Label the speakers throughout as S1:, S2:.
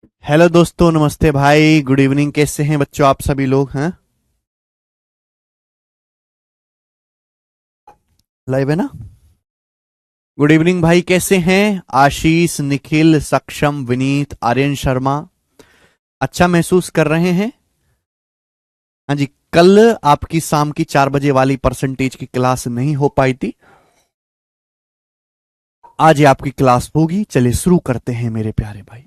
S1: Hello दोस्तों, नमस्ते भाई, गुड इवनिंग। कैसे हैं बच्चों आप सभी लोग? हैं लाइव है ना? गुड इवनिंग भाई, कैसे हैं? आशीष, निखिल, सक्षम, विनीत, आर्यन शर्मा। अच्छा महसूस कर रहे हैं? हाँ जी। कल आपकी शाम की 4 बजे वाली परसेंटेज की क्लास नहीं हो पाई थी। आज ये आपकी क्लास होगी। चलिए शुरू करते हैं मेरे प्यारे भाई।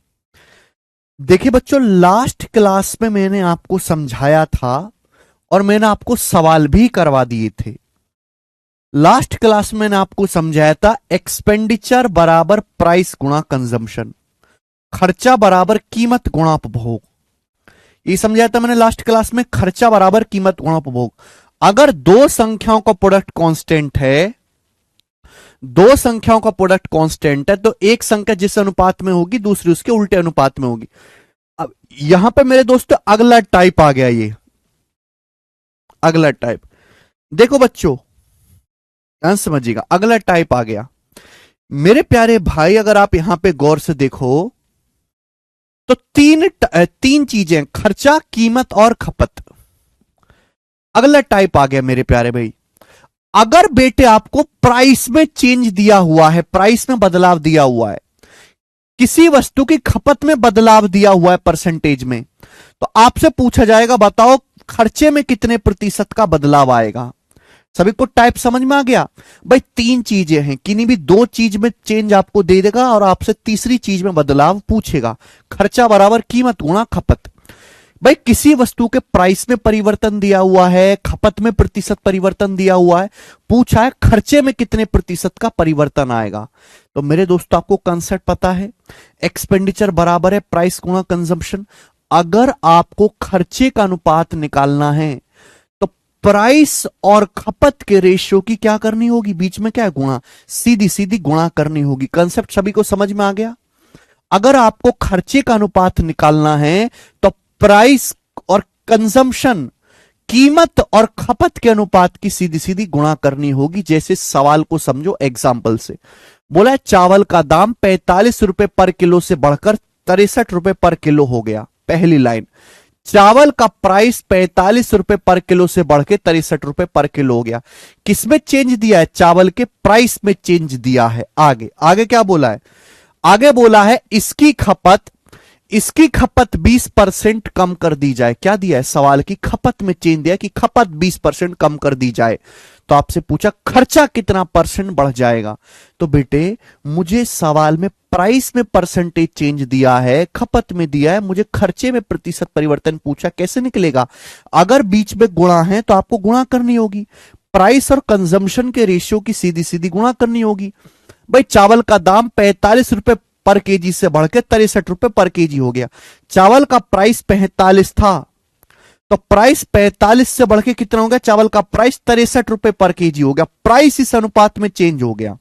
S1: देखिए बच्चों, लास्ट क्लास में मैंने आपको समझाया था और मैंने आपको सवाल भी करवा दिए थे। लास्ट क्लास में मैंने आपको समझाया था एक्सपेंडिचर बराबर प्राइस गुणा कंजम्पशन, खर्चा बराबर कीमत गुणा उपभोग। ये समझाया था मैंने लास्ट क्लास में, खर्चा बराबर कीमत गुणा उपभोग। अगर दो संख्याओं का प्रोडक्ट कांस्टेंट है, दो संख्याओं का प्रोडक्ट कांस्टेंट है, तो एक संख्या जिस अनुपात में होगी दूसरी उसके उल्टे अनुपात में होगी। अब यहां पे मेरे दोस्तों अगला टाइप आ गया। ये अगला टाइप देखो बच्चों, ध्यान समझिएगा, अगला टाइप आ गया मेरे प्यारे भाई। अगर आप यहां पे गौर से देखो तो तीन चीजें, खर्चा, कीमत और खपत। अगला टाइप आ गया मेरे प्यारे भाई। अगर बेटे आपको प्राइस में चेंज दिया हुआ है, प्राइस में बदलाव दिया हुआ है, किसी वस्तु की खपत में बदलाव दिया हुआ है परसेंटेज में, तो आपसे पूछा जाएगा बताओ खर्चे में कितने प्रतिशत का बदलाव आएगा। सभी को टाइप समझ में आ गया? भाई तीन चीजें हैं, किन्हीं भी दो चीज में चेंज आपको दे देगा और आपसे तीसरी चीज में बदलाव पूछेगा। खर्चा बराबर कीमत गुणा खपत। भाई किसी वस्तु के प्राइस में परिवर्तन दिया हुआ है, खपत में प्रतिशत परिवर्तन दिया हुआ है, पूछा है खर्चे में कितने प्रतिशत का परिवर्तन आएगा। तो मेरे दोस्तों आपको कंसेप्ट पता है, एक्सपेंडिचर बराबर है प्राइस गुणा कंजम्पशन। अगर आपको खर्चे का अनुपात निकालना है तो प्राइस और खपत के रेशियो की क्या करनी होगी, बीच में क्या है, गुणा, सीधी सीधी गुणा करनी होगी। कंसेप्ट सभी को समझ में आ गया? अगर आपको खर्चे का अनुपात निकालना है तो प्राइस और कंजम्पशन, कीमत और खपत के अनुपात की सीधी सीधी गुणा करनी होगी। जैसे सवाल को समझो एग्जाम्पल से। बोला है चावल का दाम 45 रुपए पर किलो से बढ़कर 63 रुपए पर किलो हो गया। पहली लाइन, चावल का प्राइस 45 रुपए पर किलो से बढ़ के 63 रुपए पर किलो हो गया। किसमें चेंज दिया है? चावल के प्राइस में चेंज दिया है। आगे आगे क्या बोला है? आगे बोला है इसकी खपत 20% कम कर दी जाए। क्या दिया है? सवाल की खपत में चेंज दिया कि खपत 20% कम कर दी जाए। तो आपसे पूछा खर्चा कितना परसेंट बढ़ जाएगा। तो बेटे मुझे सवाल में प्राइस में परसेंटेज चेंज दिया है, खपत में दिया है, मुझे खर्चे में प्रतिशत परिवर्तन पूछा, कैसे निकलेगा? अगर बीच में गुणा है तो आपको गुणा करनी होगी, प्राइस और कंजम्पशन के रेशियो की सीधी सीधी गुणा करनी होगी। भाई चावल का दाम 45 रुपए पर केजी से बढ़ के 63 रुपए पर केजी हो गया। चावल का प्राइस 45 था, तो प्राइस 45 से बढ़ के कितना हो गया? चावल का प्राइस 63 रुपए पर केजी हो गया। प्राइस इस अनुपात में चेंज हो गया।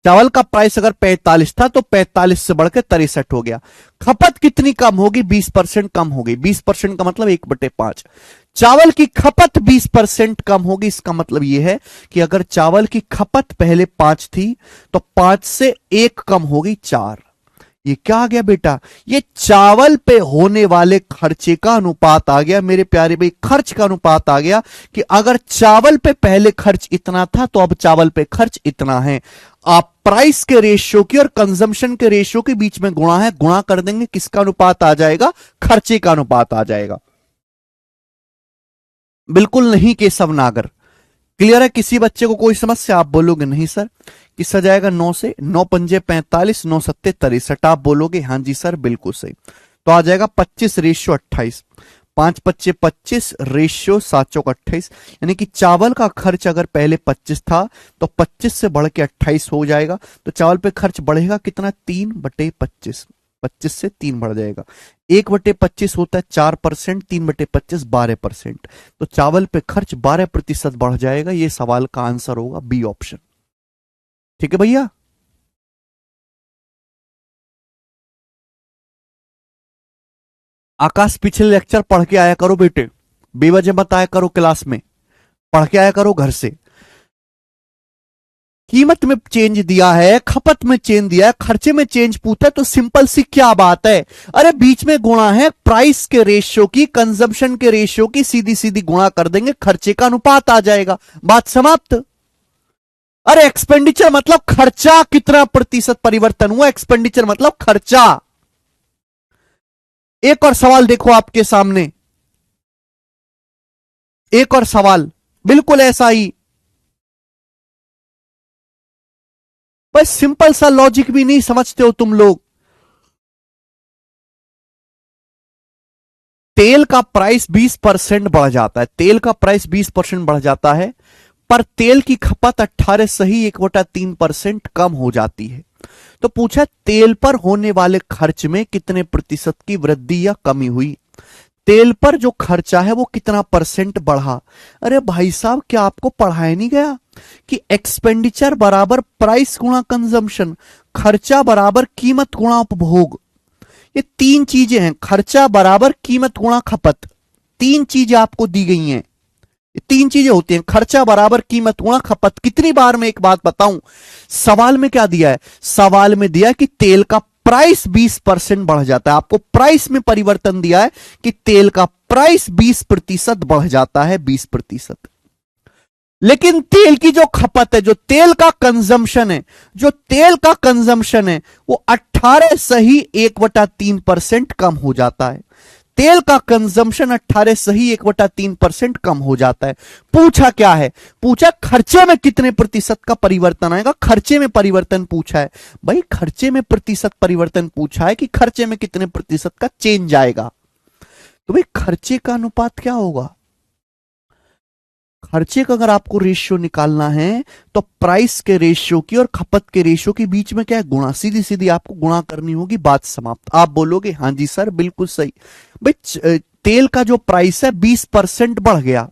S1: चावल का प्राइस अगर 45 था तो 45 से बढ़कर 63 हो गया। खपत कितनी कम होगी? 20% कम होगी। 20% का मतलब 1/5। चावल की खपत 20% कम होगी। इसका मतलब यह है कि अगर चावल की खपत पहले 5 थी तो 5 से 1 कम होगी 4। ये क्या आ गया बेटा? ये चावल पे होने वाले खर्चे का अनुपात आ गया मेरे प्यारे भाई। खर्च का अनुपात आ गया कि अगर चावल पे पहले खर्च इतना था तो अब चावल पे खर्च इतना है। आप प्राइस के रेशियो की और कंजम्पशन के रेशियो के बीच में गुणा है, गुणा कर देंगे, किसका अनुपात आ जाएगा? खर्चे का अनुपात आ जाएगा। बिल्कुल नहीं केशव नागर, क्लियर है? किसी बच्चे को कोई समस्या? आप बोलोगे नहीं सर। किसका जाएगा? 9 से 9 पंजे 45, 9 सत्ते 63। आप बोलोगे हाँ जी सर बिल्कुल सही। तो आ जाएगा 25/28। 5 × 5 = 25, रेशियो 7 × 28। यानी कि चावल का खर्च अगर पहले 25 था तो 25 से बढ़ के 28 हो जाएगा। तो चावल पे खर्च बढ़ेगा कितना? 3/25। 25 से 3 बढ़ जाएगा। 1/25 होता है 4%, 3/25 12%। तो चावल पे खर्च 12% बढ़ जाएगा। ये सवाल का आंसर होगा बी ऑप्शन। ठीक है भैया? आकाश पिछले लेक्चर पढ़ के आया करो बेटे, बेवजह मत आया करो क्लास में, पढ़ के आया करो घर से। कीमत में चेंज दिया है, खपत में चेंज दिया है, खर्चे में चेंज पूछा है, तो सिंपल सी क्या बात है। अरे बीच में गुणा है प्राइस के रेशियो की, कंजम्पशन के रेशियो की, सीधी सीधी गुणा कर देंगे, खर्चे का अनुपात आ जाएगा, बात समाप्त। अरे एक्सपेंडिचर मतलब खर्चा कितना प्रतिशत परिवर्तन हुआ, एक्सपेंडिचर मतलब खर्चा। एक और सवाल देखो आपके सामने, एक और सवाल बिल्कुल ऐसा ही, बस सिंपल सा लॉजिक भी नहीं समझते हो तुम लोग। तेल का प्राइस 20% बढ़ जाता है, तेल का प्राइस 20% बढ़ जाता है, पर तेल की खपत 18 कम हो जाती है। तो पूछा तेल पर होने वाले खर्च में कितने प्रतिशत की वृद्धि या कमी हुई, तेल पर जो खर्चा है वो कितना परसेंट बढ़ा। अरे भाई साहब, क्या आपको पढ़ाया नहीं गया कि एक्सपेंडिचर बराबर प्राइस गुणा कंजम्पशन, खर्चा बराबर कीमत गुणा उपभोग। ये तीन चीजें हैं, खर्चा बराबर कीमत गुणा खपत, तीन चीजें आपको दी गई हैं, ये तीन चीजें होती हैं, खर्चा बराबर कीमत गुणा खपत। कितनी बार मैं एक बात बताऊं, सवाल में क्या दिया है, सवाल में दिया है कि तेल का प्राइस 20% बढ़ जाता है, आपको प्राइस में परिवर्तन दिया है कि तेल का प्राइस 20% बढ़ जाता है, 20%। लेकिन तेल की जो खपत है, जो तेल का कंजम्पशन है, जो तेल का कंजम्पशन है वो 18 सही 1/3% कम हो जाता है, तेल का कंजम्पशन 18 सही 1/3% कम हो जाता है। पूछा क्या है, पूछा खर्चे में कितने प्रतिशत का परिवर्तन आएगा, खर्चे में परिवर्तन पूछा है। भाई खर्चे में प्रतिशत परिवर्तन पूछा है कि खर्चे में कितने प्रतिशत का चेंज आएगा, तो भाई खर्चे का अनुपात क्या होगा, खर्चे का अगर आपको रेशियो निकालना है तो प्राइस के रेशियो की और खपत के रेशियो के बीच में क्या है, गुणा, सीधी सीधी आपको गुणा करनी होगी, बात समाप्त। आप बोलोगे हाँ जी सर बिल्कुल सही। भाई तेल का जो प्राइस है 20% बढ़ गया,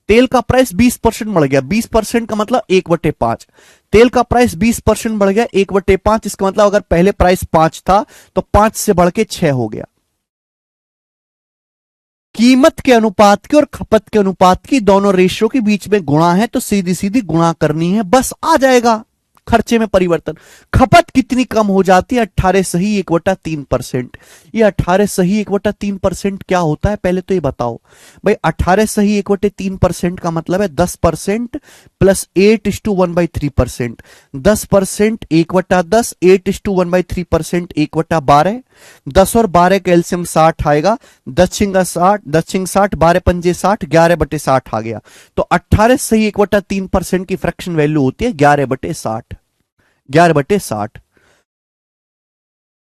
S1: तेल का प्राइस 20% बढ़ गया, 20% का मतलब 1/5, तेल का प्राइस 20% बढ़ गया 1/5, इसका मतलब अगर पहले प्राइस 5 था तो 5 से बढ़ के 6 हो गया। कीमत के अनुपात की और खपत के अनुपात की दोनों रेशियो के बीच में गुणा है, तो सीधी सीधी गुणा करनी है, बस आ जाएगा खर्चे में परिवर्तन। खपत कितनी कम हो जाती है, 18 सही 1/3%। ये 18 सही 1/3% क्या होता है, पहले तो ये बताओ भाई। 18 सही 1/3% का मतलब है 10% प्लस 8:1/3%, 10% 1/10, 8:1/3%, 1/12, 10 और 12 का एलसीएम 60 आएगा, 10 छिंगा 60, 10 छिंग 60, 12 पंजे 60, 11/60 आ गया। तो 18 सही 1/3% की फ्रैक्शन वैल्यू होती है 11/60, 11/60।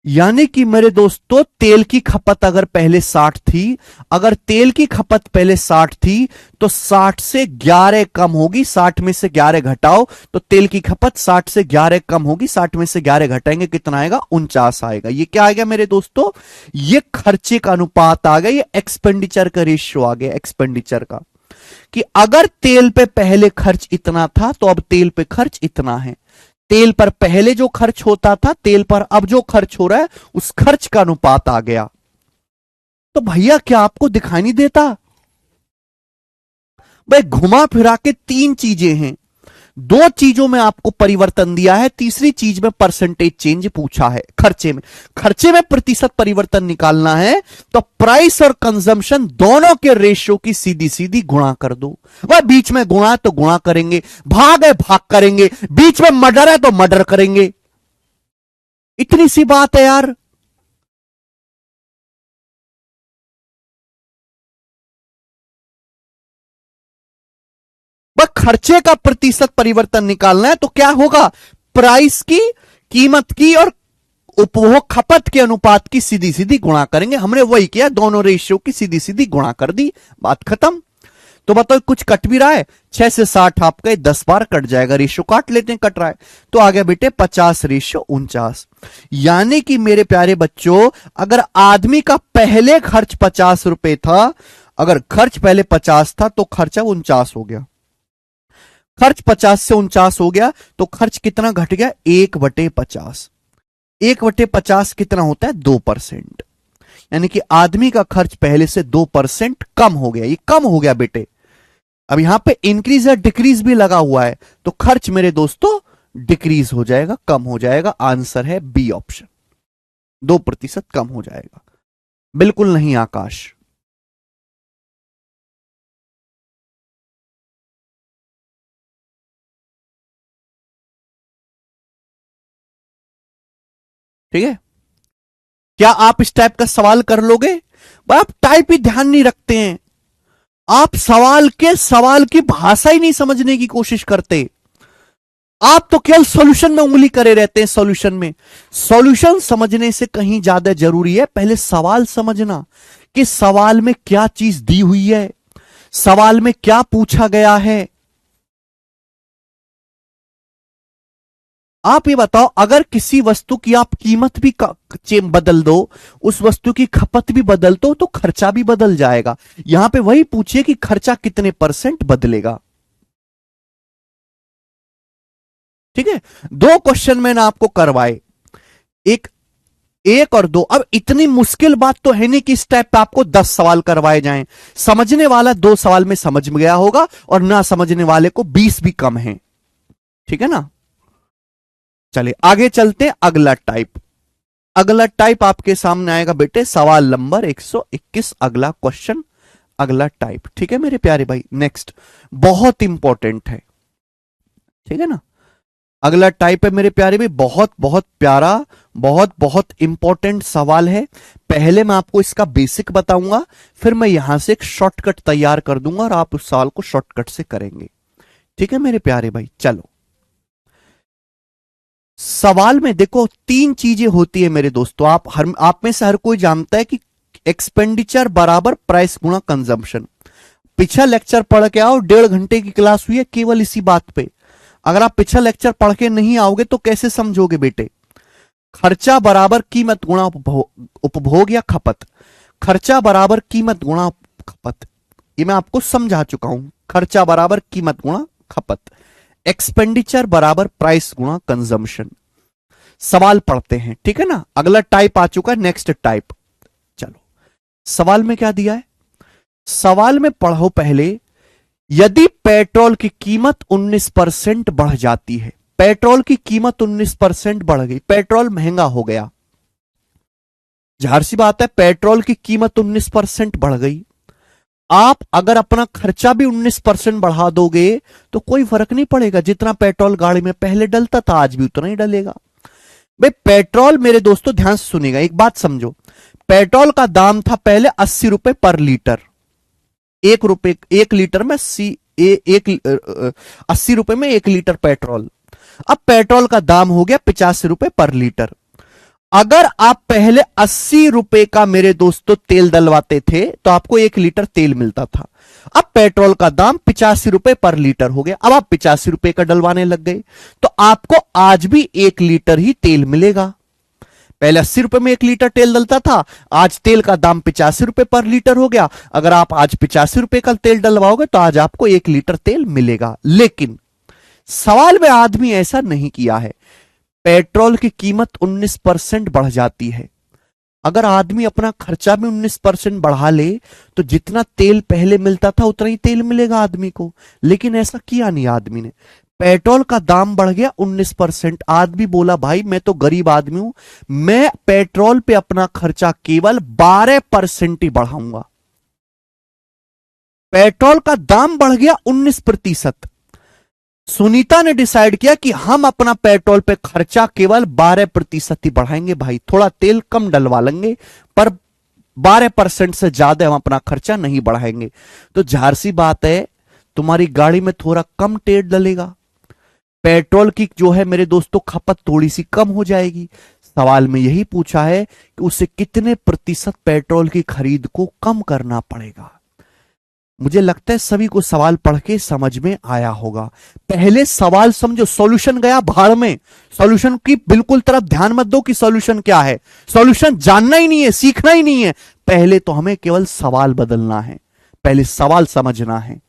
S1: यानी कि मेरे दोस्तों तेल की खपत अगर पहले 60 थी, अगर तेल की खपत पहले 60 थी तो 60 से 11 कम होगी, 60 में से 11 घटाओ तो तेल की खपत 60 से 11 कम होगी, 60 में से 11 घटाएंगे कितना आएगा, 49 आएगा। ये क्या आ गया मेरे दोस्तों, ये खर्चे का अनुपात आ गया, ये एक्सपेंडिचर का रेशियो आ गया, एक्सपेंडिचर का, कि अगर तेल पे पहले खर्च इतना था तो अब तेल पे खर्च इतना है, तेल पर पहले जो खर्च होता था, तेल पर अब जो खर्च हो रहा है, उस खर्च का अनुपात आ गया। तो भैया क्या आपको दिखाई नहीं देता, भाई घुमा फिरा के तीन चीजें हैं, दो चीजों में आपको परिवर्तन दिया है, तीसरी चीज में परसेंटेज चेंज पूछा है। खर्चे में, खर्चे में प्रतिशत परिवर्तन निकालना है तो प्राइस और कंजम्पशन दोनों के रेशियो की सीधी सीधी गुणा कर दो। वह बीच में गुणा है तो गुणा करेंगे, भाग है भाग करेंगे, बीच में मर्डर है तो मर्डर करेंगे, इतनी सी बात है यार। बस खर्चे का प्रतिशत परिवर्तन निकालना है तो क्या होगा, प्राइस की, कीमत की और उपभोग खपत के अनुपात की सीधी सीधी गुणा करेंगे। हमने वही किया, दोनों रेशियो की सीधी सीधी गुणा कर दी, बात खत्म। तो बताओ कुछ कट भी रहा है, 6 से 60 आपका 10 बार कट जाएगा, रेशियो काट लेते हैं, कट रहा है तो आ गया बेटे 50:49। यानी कि मेरे प्यारे बच्चों, अगर आदमी का पहले खर्च 50 रुपए था, अगर खर्च पहले 50 था तो खर्चा 49 हो गया, खर्च 50 से 49 हो गया तो खर्च कितना घट गया, 1/50। 1/50 कितना होता है, 2%। यानी कि आदमी का खर्च पहले से 2% कम हो गया, ये कम हो गया बेटे। अब यहां पे इंक्रीज या डिक्रीज भी लगा हुआ है तो खर्च मेरे दोस्तों डिक्रीज हो जाएगा, कम हो जाएगा। आंसर है बी ऑप्शन, 2% कम हो जाएगा। बिल्कुल नहीं आकाश। ठीक है, क्या आप इस टाइप का सवाल कर लोगे? भाई आप टाइप ही ध्यान नहीं रखते हैं, आप सवाल की भाषा ही नहीं समझने की कोशिश करते। आप तो केवल सॉल्यूशन में उंगली करे रहते हैं। सॉल्यूशन समझने से कहीं ज्यादा जरूरी है पहले सवाल समझना कि सवाल में क्या चीज दी हुई है, सवाल में क्या पूछा गया है। आप ये बताओ, अगर किसी वस्तु की आप कीमत भी बदल दो, उस वस्तु की खपत भी बदल दो, तो खर्चा भी बदल जाएगा। यहां पे वही पूछिए कि खर्चा कितने % बदलेगा। ठीक है, 2 क्वेश्चन मैंने आपको करवाए, एक एक और 2। अब इतनी मुश्किल बात तो है नहीं कि इस टाइप पे आपको 10 सवाल करवाए जाएं। समझने वाला 2 सवाल में समझ में गया होगा और ना समझने वाले को 20 भी कम है। ठीक है ना? चलिए आगे चलते, अगला टाइप। अगला टाइप आपके सामने आएगा बेटे, सवाल नंबर 121, अगला क्वेश्चन, अगला टाइप। ठीक है मेरे प्यारे भाई, नेक्स्ट बहुत इंपॉर्टेंट है। ठीक है ना? अगला टाइप है मेरे प्यारे भाई, बहुत बहुत प्यारा, बहुत बहुत इंपॉर्टेंट सवाल है। पहले मैं आपको इसका बेसिक बताऊंगा, फिर मैं यहां से एक शॉर्टकट तैयार कर दूंगा और आप उस सवाल को शॉर्टकट से करेंगे। ठीक है मेरे प्यारे भाई, चलो सवाल में देखो 3 चीजें होती है मेरे दोस्तों। आप में से हर कोई जानता है कि एक्सपेंडिचर बराबर प्राइस गुणा कंजम्पशन। पिछला लेक्चर पढ़ के आओ, 1.5 घंटे की क्लास हुई है केवल इसी बात पे। अगर आप पिछला लेक्चर पढ़ के नहीं आओगे तो कैसे समझोगे बेटे? खर्चा बराबर कीमत गुणा उपभोग या खपत। खर्चा बराबर कीमत गुणा खपत, ये मैं आपको समझा चुका हूं। खर्चा बराबर कीमत गुणा खपत। एक्सपेंडिचर बराबर प्राइस गुणा कंजम्पशन। सवाल पढ़ते हैं, ठीक है ना? अगला टाइप आ चुका है, नेक्स्ट टाइप। चलो सवाल में क्या दिया है, सवाल में पढ़ो पहले। यदि पेट्रोल की कीमत 19% बढ़ जाती है, पेट्रोल की कीमत 19% बढ़ गई, पेट्रोल महंगा हो गया। जाहिर सी बात है, पेट्रोल की कीमत 19% बढ़ गई। आप अगर अपना खर्चा भी 19% बढ़ा दोगे तो कोई फर्क नहीं पड़ेगा। जितना पेट्रोल गाड़ी में पहले डलता था आज भी उतना ही डलेगा। भाई पेट्रोल, मेरे दोस्तों ध्यान से सुनिएगा, एक बात समझो। पेट्रोल का दाम था पहले 80 रुपए पर लीटर। 1 लीटर में 80 रुपए में 1 लीटर पेट्रोल। अब पेट्रोल का दाम हो गया 85 रुपए पर लीटर। अगर आप पहले 80 रुपए का मेरे दोस्तों तेल डलवाते थे तो आपको 1 लीटर तेल मिलता था। अब पेट्रोल का दाम 85 रुपए पर लीटर हो गया। अब आप 85 रुपए का डलवाने लग गए तो आपको आज भी 1 लीटर ही तेल मिलेगा। पहले 80 रुपए में 1 लीटर तेल डलता था, आज तेल का दाम 85 रुपए पर लीटर हो गया। अगर आप आज 85 रुपए का तेल डलवाओगे तो आज आपको 1 लीटर तेल मिलेगा। लेकिन सवाल में आदमी ऐसा नहीं किया है। पेट्रोल की कीमत 19% बढ़ जाती है। अगर आदमी अपना खर्चा भी 19% बढ़ा ले तो जितना तेल पहले मिलता था उतना ही तेल मिलेगा आदमी को। लेकिन ऐसा किया नहीं आदमी ने। पेट्रोल का दाम बढ़ गया 19%। आदमी बोला भाई मैं तो गरीब आदमी हूं, मैं पेट्रोल पे अपना खर्चा केवल 12% ही बढ़ाऊंगा। पेट्रोल का दाम बढ़ गया 19%। सुनीता ने डिसाइड किया कि हम अपना पेट्रोल पे खर्चा केवल 12% ही बढ़ाएंगे। भाई थोड़ा तेल कम डलवा लेंगे पर 12% से ज्यादा हम अपना खर्चा नहीं बढ़ाएंगे। तो जाहिर सी बात है तुम्हारी गाड़ी में थोड़ा कम तेल डलेगा, पेट्रोल की जो है मेरे दोस्तों खपत थोड़ी सी कम हो जाएगी। सवाल में यही पूछा है कि उसे कितने प्रतिशत पेट्रोल की खरीद को कम करना पड़ेगा। मुझे लगता है सभी को सवाल पढ़ के समझ में आया होगा। पहले सवाल समझो, सॉल्यूशन गया भाड़ में। सॉल्यूशन की बिल्कुल तरफ ध्यान मत दो कि सॉल्यूशन क्या है। सॉल्यूशन जानना ही नहीं है, सीखना ही नहीं है। पहले तो हमें केवल सवाल बदलना है, पहले सवाल समझना है।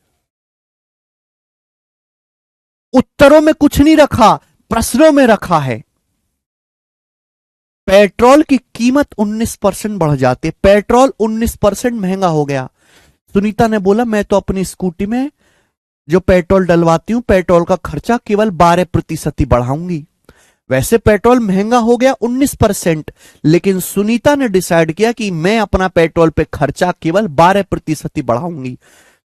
S1: उत्तरों में कुछ नहीं रखा, प्रश्नों में रखा है। पेट्रोल की कीमत 19% बढ़ जाती है, पेट्रोल 19% महंगा हो गया। सुनीता ने बोला मैं तो अपनी स्कूटी में जो पेट्रोल डलवाती हूं पेट्रोल का खर्चा केवल 12% ही बढ़ाऊंगी। वैसे पेट्रोल महंगा हो गया 19%, लेकिन सुनीता ने डिसाइड किया कि मैं अपना पेट्रोल पे खर्चा केवल 12% ही बढ़ाऊंगी।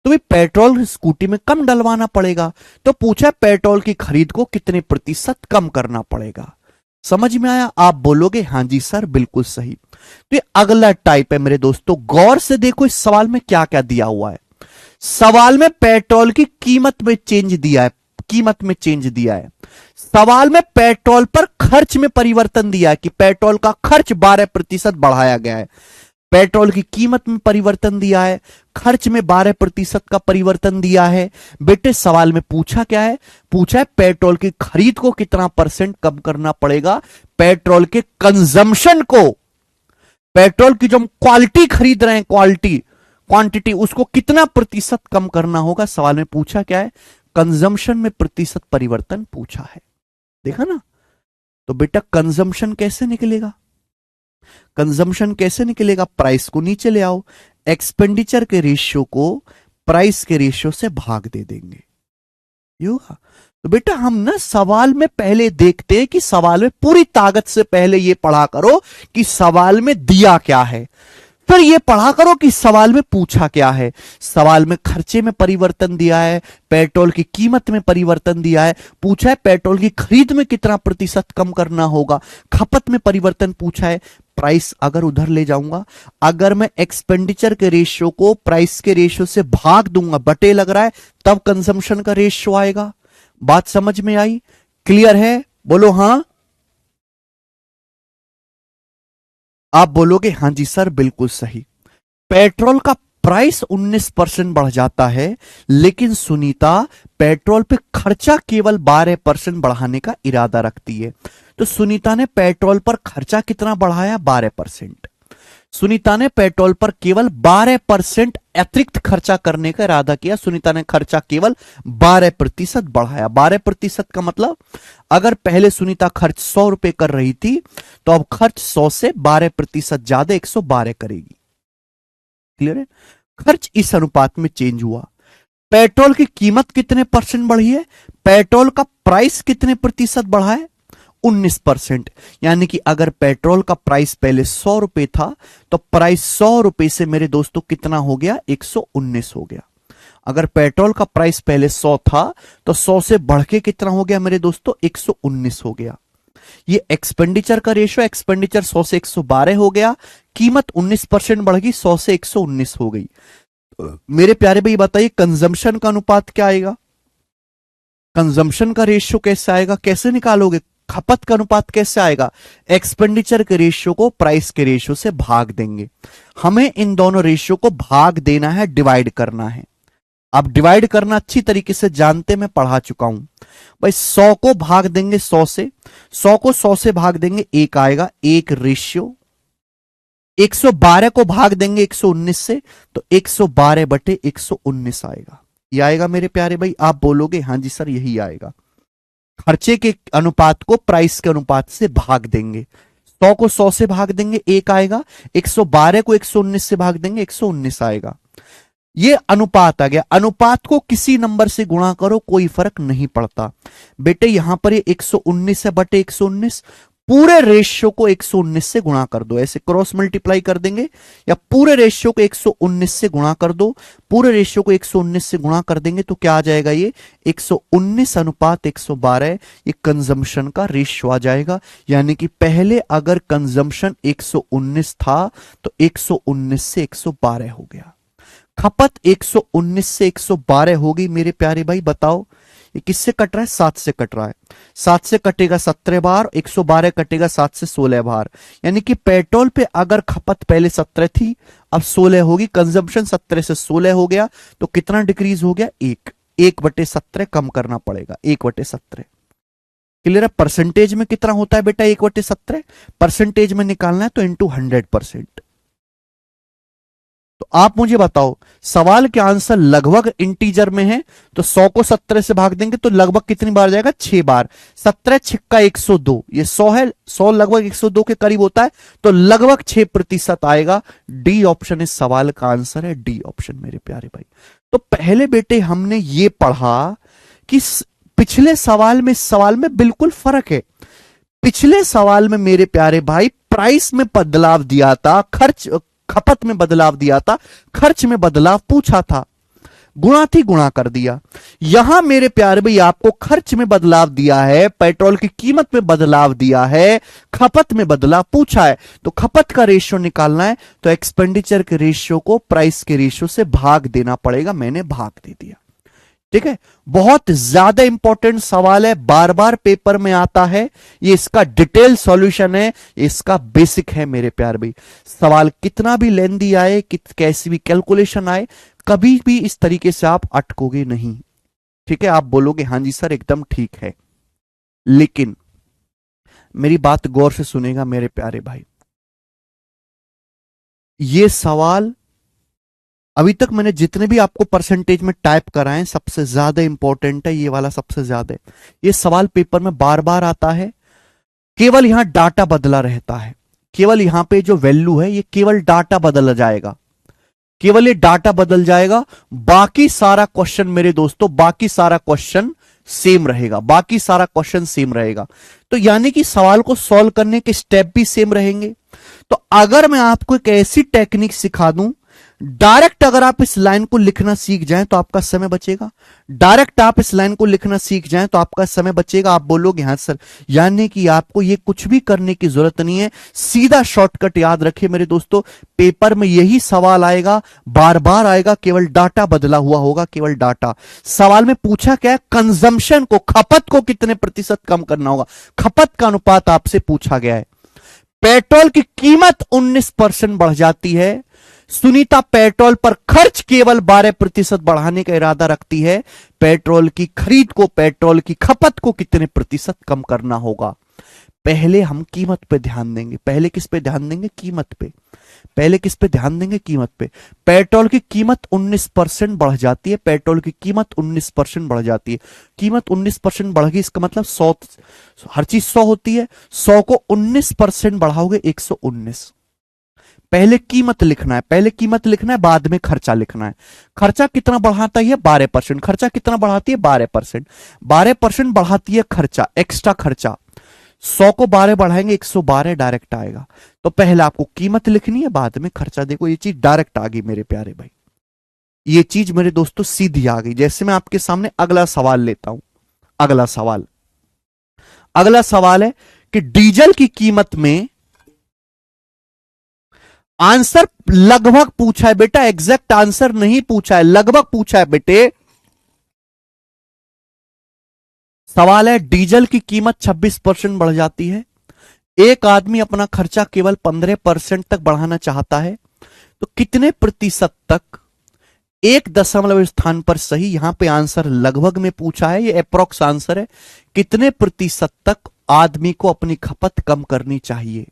S1: तो भाई पेट्रोल स्कूटी में कम डलवाना पड़ेगा। तो पूछा पेट्रोल की खरीद को कितने प्रतिशत कम करना पड़ेगा। समझ में आया? आप बोलोगे हाँ जी सर बिल्कुल सही। तो ये अगला टाइप है मेरे दोस्तों। गौर से देखो इस सवाल में क्या क्या दिया हुआ है। सवाल में पेट्रोल की कीमत में चेंज दिया है, कीमत में चेंज दिया है। सवाल में पेट्रोल पर खर्च में परिवर्तन दिया है कि पेट्रोल का खर्च 12% बढ़ाया गया है। पेट्रोल की कीमत में परिवर्तन दिया है, खर्च में 12% का परिवर्तन दिया है। बेटे सवाल में पूछा क्या है? पूछा है पेट्रोल की खरीद को कितना परसेंट कम करना पड़ेगा, पेट्रोल के कंजम्पशन को, पेट्रोल की जो हम क्वालिटी खरीद रहे हैं, क्वालिटी क्वांटिटी, उसको कितना प्रतिशत कम करना होगा। सवाल में पूछा क्या है? कंजम्पशन में प्रतिशत परिवर्तन पूछा है। देखा ना? तो बेटा कंजम्पशन कैसे निकलेगा? कंजम्पशन कैसे निकलेगा? प्राइस को नीचे ले आओ, एक्सपेंडिचर के रेशियो को प्राइस के रेशियो से भाग दे देंगे, ये होगा। तो बेटा हम ना सवाल में पहले देखते हैं कि सवाल में पूरी ताकत से पहले ये पढ़ा करो कि सवाल में दिया क्या है, फिर ये पढ़ा करो कि सवाल में पूछा क्या है। सवाल में खर्चे में परिवर्तन दिया है, पेट्रोल की कीमत में परिवर्तन दिया है, पूछा है पेट्रोल की खरीद में कितना प्रतिशत कम करना होगा, खपत में परिवर्तन पूछा है। प्राइस अगर उधर ले जाऊंगा, अगर मैं एक्सपेंडिचर के रेशियो को प्राइस के रेशियो से भाग दूंगा, बटे लग रहा है, तब कंजम्पशन का रेशियो आएगा। बात समझ में आई? क्लियर है? बोलो हां। आप बोलोगे हां जी सर बिल्कुल सही। पेट्रोल का प्राइस 19% बढ़ जाता है, लेकिन सुनीता पेट्रोल पे खर्चा केवल 12% बढ़ाने का इरादा रखती है। तो सुनीता ने पेट्रोल पर खर्चा कितना बढ़ाया? 12%। सुनीता ने पेट्रोल पर केवल 12% अतिरिक्त खर्चा करने का इरादा किया। सुनीता ने खर्चा केवल 12% बढ़ाया। 12% का मतलब अगर पहले सुनीता खर्च 100 रुपए कर रही थी, तो अब खर्च 100 से 12% ज्यादा 112 करेगी। क्लियर है? खर्च इस अनुपात में चेंज हुआ। पेट्रोल की कीमत कितने परसेंट बढ़ी है? पेट्रोल का प्राइस कितने प्रतिशत बढ़ा है? 19%। यानी कि अगर पेट्रोल का प्राइस पहले 100 रुपए था, तो प्राइस 100 रुपए से मेरे दोस्तों कितना हो गया? 119 हो गया। अगर पेट्रोल का प्राइस पहले 100 था, तो 100 से बढ़ के कितना हो गया मेरे दोस्तों? 119 हो गया। ये एक्सपेंडिचर का रेशियो, एक्सपेंडिचर 100 से 112 हो गया, कीमत 19% बढ़ गई, 100 से 119 हो गई। मेरे प्यारे भाई बताइए कंजम्पशन का अनुपात क्या आएगा? कंजम्पशन का रेशियो कैसे आएगा? कैसे निकालोगे? खपत का अनुपात कैसे आएगा? एक्सपेंडिचर के रेशियो को प्राइस के रेशियो से भाग देंगे। हमें इन दोनों रेशियो को भाग देना है, डिवाइड करना है। अब डिवाइड करना अच्छी तरीके से जानते, मैं पढ़ा चुका हूं भाई। 100 को भाग देंगे 100 से, 100 को 100 से भाग देंगे, एक आएगा, एक रेशियो। 112 को भाग देंगे 119 से, तो 112 बटे 119 आएगा। ये आएगा मेरे प्यारे भाई। आप बोलोगे हाँ जी सर यही आएगा। खर्चे के अनुपात को प्राइस के अनुपात से भाग देंगे। 100 को 100 से भाग देंगे, एक आएगा। 112 को 119 से भाग देंगे, 119 आएगा। ये अनुपात आ गया। अनुपात को किसी नंबर से गुणा करो, कोई फर्क नहीं पड़ता बेटे। यहां पर ये 119 है बटे 119, पूरे रेशियो को 119 से गुणा कर दो। ऐसे क्रॉस मल्टीप्लाई कर देंगे, या पूरे रेशियो को 119 से गुणा कर दो। पूरे रेशियो को 119 से गुणा कर देंगे तो क्या आ जाएगा? ये 119 अनुपात 112, ये कंजम्पशन का रेशियो आ जाएगा। यानी कि पहले अगर कंजम्पशन 119 था, तो 119 से 112 हो गया। खपत 119 से 112 होगी मेरे प्यारे भाई। बताओ ये किससे कट रहा है? 7 से कट रहा है। 7 से कटेगा 17 बार, 112 कटेगा 7 से 16 बार। यानी कि पेट्रोल पे अगर खपत पहले 17 थी, अब 16 होगी। कंजम्पशन 17 से 16 हो गया, तो कितना डिक्रीज हो गया? 1 बटे 17 कम करना पड़ेगा, 1 बटे 17। क्लियर है? परसेंटेज में कितना होता है बेटा? 1 बटे 17 परसेंटेज में निकालना है तो इंटू 100%। तो आप मुझे बताओ, सवाल के आंसर लगभग इंटीजर में है, तो 100 को 17 से भाग देंगे तो लगभग कितनी बार जाएगा? 6 बार। 17 छिक्का 102, ये 100 है, 100 लगभग 102 के करीब होता है, तो लगभग 6% आएगा। डी ऑप्शन इस सवाल का आंसर है, डी ऑप्शन मेरे प्यारे भाई। तो पहले बेटे हमने ये पढ़ा कि पिछले सवाल में इस सवाल में बिल्कुल फर्क है। पिछले सवाल में मेरे प्यारे भाई प्राइस में बदलाव दिया था, खर्च खपत में बदलाव दिया था, खर्च में बदलाव पूछा था, गुणा थी गुणा कर दिया। यहां मेरे प्यारे भाई आपको खर्च में बदलाव दिया है, पेट्रोल की कीमत में बदलाव दिया है, खपत में बदलाव पूछा है। तो खपत का रेशियो निकालना है तो एक्सपेंडिचर के रेशियो को प्राइस के रेशियो से भाग देना पड़ेगा। मैंने भाग दे दिया। ठीक है, बहुत ज्यादा इंपॉर्टेंट सवाल है, बार बार पेपर में आता है। ये इसका डिटेल सॉल्यूशन है, इसका बेसिक है मेरे प्यार भाई। सवाल कितना भी लेंदी आए, कैसी भी कैलकुलेशन आए, कभी भी इस तरीके से आप अटकोगे नहीं। ठीक है, आप बोलोगे हां जी सर एकदम ठीक है, लेकिन मेरी बात गौर से सुनेगा मेरे प्यारे भाई। ये सवाल अभी तक मैंने जितने भी आपको परसेंटेज में टाइप कराए सबसे ज्यादा इंपॉर्टेंट है, ये वाला सबसे ज्यादा है। ये सवाल पेपर में बार बार आता है, केवल यहां डाटा बदला रहता है। केवल यहां पे जो वैल्यू है ये केवल डाटा बदल जाएगा, केवल ये डाटा बदल जाएगा। बाकी सारा क्वेश्चन मेरे दोस्तों, बाकी सारा क्वेश्चन सेम रहेगा, बाकी सारा क्वेश्चन सेम रहेगा। तो यानी कि सवाल को सॉल्व करने के स्टेप भी सेम रहेंगे। तो अगर मैं आपको एक ऐसी टेक्निक सिखा दूं, डायरेक्ट अगर आप इस लाइन को लिखना सीख जाएं तो आपका समय बचेगा। डायरेक्ट आप इस लाइन को लिखना सीख जाएं तो आपका समय बचेगा। आप बोलोगे हाँ सर, यानी कि आपको ये कुछ भी करने की जरूरत नहीं है, सीधा शॉर्टकट याद रखिए मेरे दोस्तों। पेपर में यही सवाल आएगा, बार बार आएगा, केवल डाटा बदला हुआ होगा, केवल डाटा। सवाल में पूछा क्या है, कंजम्पशन को, खपत को कितने प्रतिशत कम करना होगा, खपत का अनुपात आपसे पूछा गया है। पेट्रोल की कीमत 19% बढ़ जाती है, सुनीता पेट्रोल पर खर्च केवल 12% बढ़ाने का इरादा रखती है। पेट्रोल की खरीद को, पेट्रोल की खपत को कितने प्रतिशत कम करना होगा। पहले हम कीमत पे ध्यान देंगे। पहले किस पे ध्यान देंगे? कीमत पे। पहले किस पे ध्यान देंगे? कीमत पे। पेट्रोल की कीमत 19% बढ़ जाती है, पेट्रोल की कीमत 19% बढ़ जाती है। कीमत 19% बढ़ गई, इसका मतलब 100, हर चीज 100 होती है, 100 को 19% बढ़ाओगे 119। पहले कीमत लिखना है, पहले कीमत लिखना है, बाद में खर्चा लिखना है। खर्चा कितना बढ़ाता है? 12%। खर्चा कितना बढ़ाती है? 12%। 12% बढ़ाती है खर्चा, एक्स्ट्रा खर्चा। 100 को 12 बढ़ाएंगे 112 डायरेक्ट आएगा। तो पहले आपको कीमत लिखनी है, बाद में खर्चा। देखो ये चीज डायरेक्ट आ गई मेरे प्यारे भाई, ये चीज मेरे दोस्तों सीधी आ गई। जैसे मैं आपके सामने अगला सवाल लेता हूं। अगला सवाल, अगला सवाल है कि डीजल की कीमत में, आंसर लगभग पूछा है बेटा, एग्जैक्ट आंसर नहीं पूछा है, लगभग पूछा है बेटे। सवाल है डीजल की कीमत 26% बढ़ जाती है, एक आदमी अपना खर्चा केवल 15% तक बढ़ाना चाहता है, तो कितने प्रतिशत तक? एक दशमलव स्थान पर सही, यहां पे आंसर लगभग में पूछा है, ये अप्रोक्स आंसर है। कितने प्रतिशत तक आदमी को अपनी खपत कम करनी चाहिए?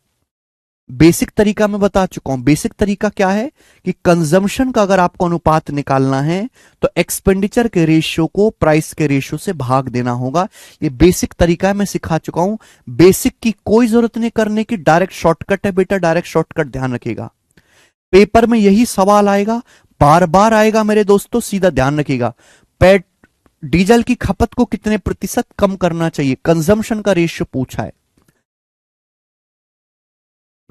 S1: बेसिक तरीका मैं बता चुका हूं। बेसिक तरीका क्या है कि कंजम्पशन का अगर आपको अनुपात निकालना है तो एक्सपेंडिचर के रेशियो को प्राइस के रेशियो से भाग देना होगा। ये बेसिक तरीका है, मैं सिखा चुका हूं। बेसिक की कोई जरूरत नहीं करने की, डायरेक्ट शॉर्टकट है बेटा, डायरेक्ट शॉर्टकट, ध्यान रखिएगा। पेपर में यही सवाल आएगा, बार बार आएगा मेरे दोस्तों, सीधा ध्यान रखिएगा। डीजल की खपत को कितने प्रतिशत कम करना चाहिए, कंजम्पशन का रेशियो पूछा है।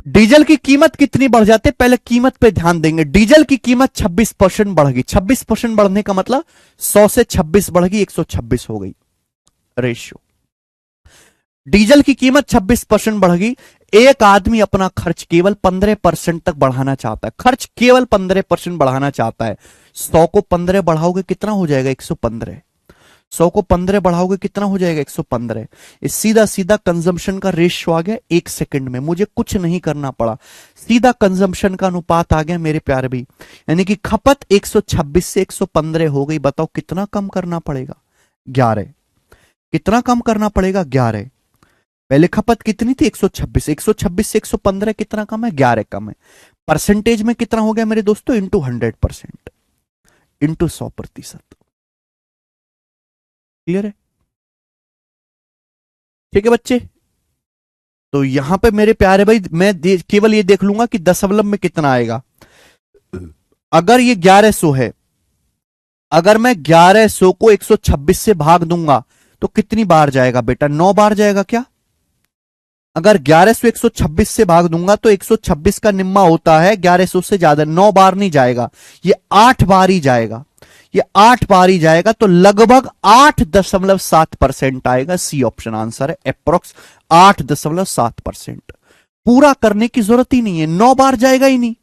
S1: डीजल की कीमत कितनी बढ़ जाती है, पहले कीमत पे ध्यान देंगे। डीजल की कीमत 26% बढ़ गई। 26% बढ़ने का मतलब 100 से 26 बढ़ गई, 126 हो गई रेशियो। डीजल की कीमत 26% बढ़ गई, एक आदमी अपना खर्च केवल 15% तक बढ़ाना चाहता है, खर्च केवल 15% बढ़ाना चाहता है। 100 को 15 बढ़ाओगे कितना हो जाएगा? 115। 100 को 15 बढ़ाओगे कितना हो जाएगा? 115। इस सीधा सीधा कंजम्पशन का रेशियो आ गया 1 सेकंड में, मुझे कुछ नहीं करना पड़ा, सीधा कंजम्पशन का अनुपात आ गया मेरे प्यारे भी। यानी कि खपत 126 से 115 हो गई। बताओ कितना कम करना पड़ेगा? 11। कितना कम करना पड़ेगा? 11। पहले खपत कितनी थी? 126। 126 से 115 कितना कम है? 11 कम है। परसेंटेज में कितना हो गया मेरे दोस्तों? Into 100%, into 100%। क्लियर है? ठीक है बच्चे, तो यहां पे मेरे प्यारे भाई मैं केवल ये देख लूंगा कि दशमलव में कितना आएगा। अगर ये 1100 है अगर मैं 1100 को 126 से भाग दूंगा तो कितनी बार जाएगा बेटा? 9 बार जाएगा क्या? अगर 1100 126 से भाग दूंगा तो 126 का निम्मा होता है 1100 से ज्यादा, 9 बार नहीं जाएगा, ये 8 बार ही जाएगा, ये 8 बार ही जाएगा। तो लगभग 8.7% आएगा। सी ऑप्शन आंसर है, अप्रोक्स 8.7%। पूरा करने की जरूरत ही नहीं है, 9 बार जाएगा ही नहीं।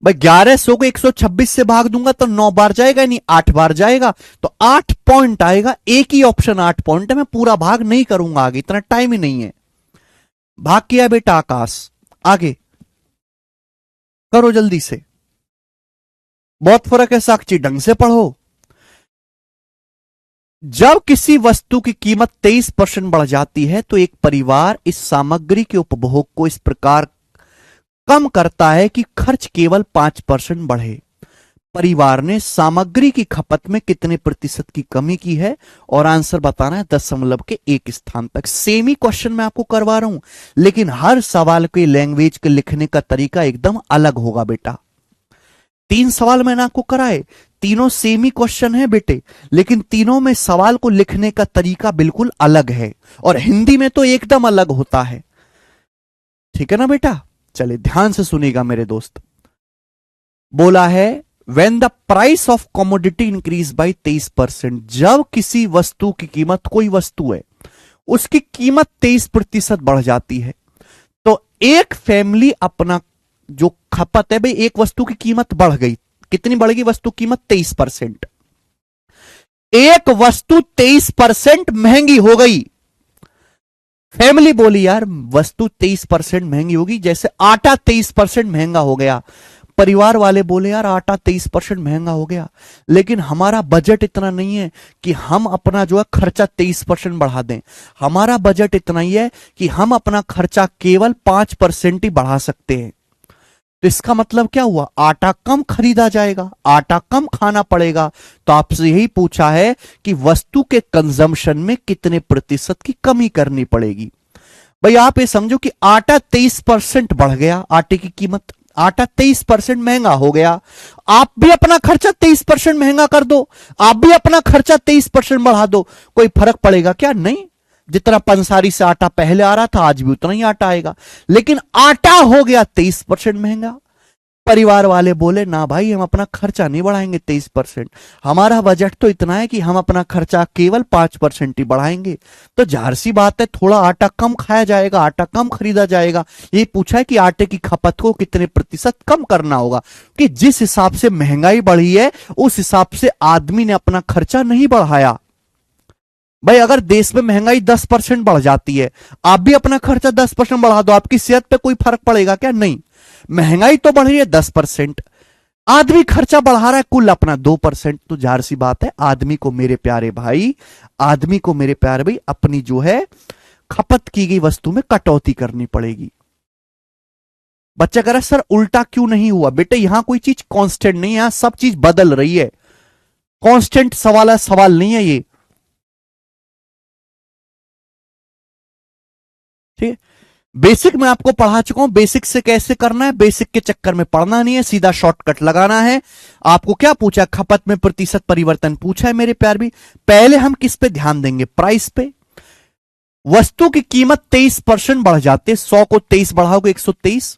S1: भाई 1100 को 126 से भाग दूंगा तो 9 बार जाएगा नहीं, 8 बार जाएगा, तो 8 पॉइंट आएगा। एक ही ऑप्शन 8 पॉइंट है, मैं पूरा भाग नहीं करूंगा, आगे इतना टाइम ही नहीं है। भाग किया बेटा आकाश, आगे करो जल्दी से, बहुत फर्क है साक्षी, ढंग से पढ़ो। जब किसी वस्तु की कीमत 23% बढ़ जाती है तो एक परिवार इस सामग्री के उपभोग को इस प्रकार कम करता है कि खर्च केवल 5% बढ़े। परिवार ने सामग्री की खपत में कितने प्रतिशत की कमी की है? और आंसर बताना है दशमलव के एक स्थान तक। सेम ही क्वेश्चन मैं आपको करवा रहा हूं, लेकिन हर सवाल के लैंग्वेज के लिखने का तरीका एकदम अलग होगा बेटा। 3 सवाल मैंने आपको कराए, तीनों सेम ही क्वेश्चन है बेटे, लेकिन तीनों में सवाल को लिखने का तरीका बिल्कुल अलग है, और हिंदी में तो एकदम अलग होता है। ठीक है ना बेटा? चलिए ध्यान से सुनिएगा मेरे दोस्त। बोला है when the price of commodity increase by 23%, जब किसी वस्तु की कीमत, कोई वस्तु है उसकी कीमत 23% बढ़ जाती है, तो एक फैमिली अपना जो खपत है, भाई एक वस्तु की कीमत बढ़ गई, कितनी बढ़ गई वस्तु कीमत? 23%। एक वस्तु 23% महंगी हो गई। फैमिली बोली यार वस्तु 23% महंगी होगी, जैसे आटा 23% महंगा हो गया। परिवार वाले बोले यार आटा 23% महंगा हो गया, लेकिन हमारा बजट इतना नहीं है कि हम अपना जो है खर्चा 23% बढ़ा दें। हमारा बजट इतना ही है कि हम अपना खर्चा केवल 5% ही बढ़ा सकते हैं। तो इसका मतलब क्या हुआ? आटा कम खरीदा जाएगा, आटा कम खाना पड़ेगा। तो आपसे यही पूछा है कि वस्तु के कंजम्पशन में कितने प्रतिशत की कमी करनी पड़ेगी। भाई आप ये समझो कि आटा 23% बढ़ गया, आटे की कीमत, आटा 23% महंगा हो गया। आप भी अपना खर्चा 23% महंगा कर दो, आप भी अपना खर्चा 23% बढ़ा दो, कोई फर्क पड़ेगा क्या? नहीं। जितना पंसारी से आटा पहले आ रहा था आज भी उतना ही आटा आएगा, लेकिन आटा हो गया 23% महंगा। परिवार वाले बोले ना भाई हम अपना खर्चा नहीं बढ़ाएंगे 23%, हमारा बजट तो इतना है कि हम अपना खर्चा केवल 5% ही बढ़ाएंगे। तो जाहिर सी बात है थोड़ा आटा कम खाया जाएगा, आटा कम खरीदा जाएगा। ये पूछा है कि आटे की खपत को कितने प्रतिशत कम करना होगा, कि जिस हिसाब से महंगाई बढ़ी है उस हिसाब से आदमी ने अपना खर्चा नहीं बढ़ाया। भाई अगर देश में महंगाई 10% बढ़ जाती है, आप भी अपना खर्चा 10% बढ़ा दो, आपकी सेहत पे कोई फर्क पड़ेगा क्या? नहीं। महंगाई तो बढ़ रही है 10%, आदमी खर्चा बढ़ा रहा है कुल अपना 2%। तो जाहिर सी बात है आदमी को मेरे प्यारे भाई, आदमी को मेरे प्यारे भाई अपनी जो है खपत की गई वस्तु में कटौती करनी पड़ेगी। बच्चा कह रहा है सर उल्टा क्यों नहीं हुआ? बेटे यहां कोई चीज कांस्टेंट नहीं है, यहां सब चीज बदल रही है। कांस्टेंट सवाल नहीं है ये, ठीक है। बेसिक मैं आपको पढ़ा चुका हूं, बेसिक से कैसे करना है, बेसिक के चक्कर में पढ़ना नहीं है, सीधा शॉर्टकट लगाना है। आपको क्या पूछा? खपत में प्रतिशत परिवर्तन पूछा है मेरे प्यार भी। पहले हम किस पे ध्यान देंगे? प्राइस पे। वस्तु की कीमत 23% बढ़ जाती है, 100 को 23 बढ़ाओगे 123।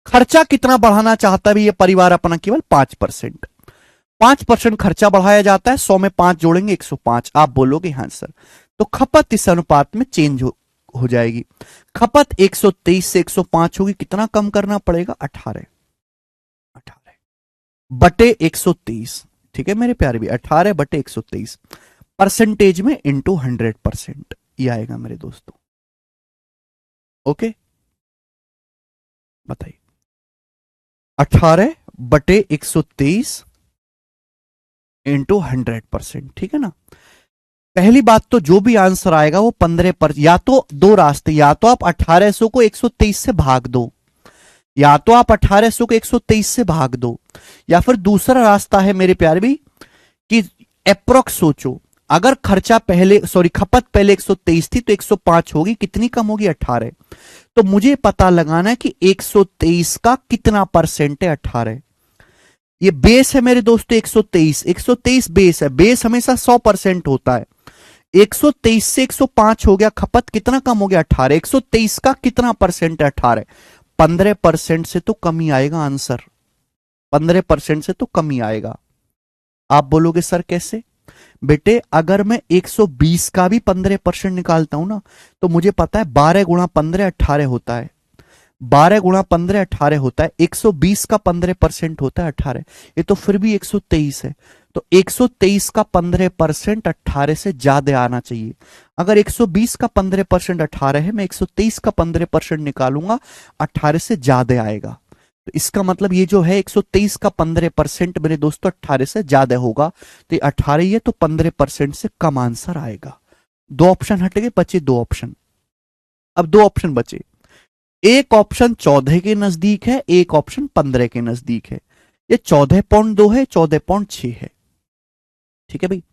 S1: खर्चा कितना बढ़ाना चाहता है ये परिवार अपना? केवल 5%। 5% खर्चा बढ़ाया जाता है, 100 में 5 जोड़ेंगे 105। आप बोलोगे हाँ सर, तो खपत इस अनुपात में चेंज हो जाएगी। खपत 123 से 105 होगी, कितना कम करना पड़ेगा? 18 बटे 123। ठीक है मेरे प्यारे भी, 18 बटे 123 परसेंटेज में इंटू 100%, ये आएगा मेरे दोस्तों। ओके बताइए, 18 बटे 123 इंटू 100%, ठीक है ना। पहली बात तो जो भी आंसर आएगा वो 15%, या तो दो रास्ते, या तो आप 1800 को 123 से भाग दो, या तो आप 1800 को 123 से भाग दो, या फिर दूसरा रास्ता है मेरे प्यारे भी कि अप्रोक्स सोचो। अगर खर्चा पहले खपत पहले 123 थी तो 105 होगी, कितनी कम होगी? 18। तो मुझे पता लगाना है कि 123 का कितना परसेंट है? 18। ये बेस है मेरे दोस्तों 123, 123 बेस है, बेस हमेशा 100% होता है। 123 से 105 हो गया, खपत कितना कम हो गया? 18। 123 का कितना परसेंट है? 18। 15% से तो कम ही आएगा आंसर, 15% से तो कम ही आएगा। आप बोलोगे सर कैसे? बेटे अगर मैं 120 का भी 15% निकालता हूं ना, तो मुझे पता है 12 गुणा 15 18 होता है, 12 गुणा 15 18 होता है। 120 का 15% होता है 18, ये तो फिर भी 123 है। तो 123 का 15% 18 से ज्यादा आना चाहिए। अगर 120 का 15% 18 है, मैं 123 का 15% निकालूंगा, 18 से ज्यादा आएगा। तो इसका मतलब ये जो है 123 का 15% मेरे दोस्तों 18 से ज्यादा होगा, तो 18 ही है, तो 15% से कम आंसर आएगा। दो ऑप्शन हट गए, बचे दो ऑप्शन। अब दो ऑप्शन बचे, एक ऑप्शन 14 के नजदीक है, एक ऑप्शन 15 के नजदीक है। ये 14.2 है, 14.6 है। ठीक है भाई,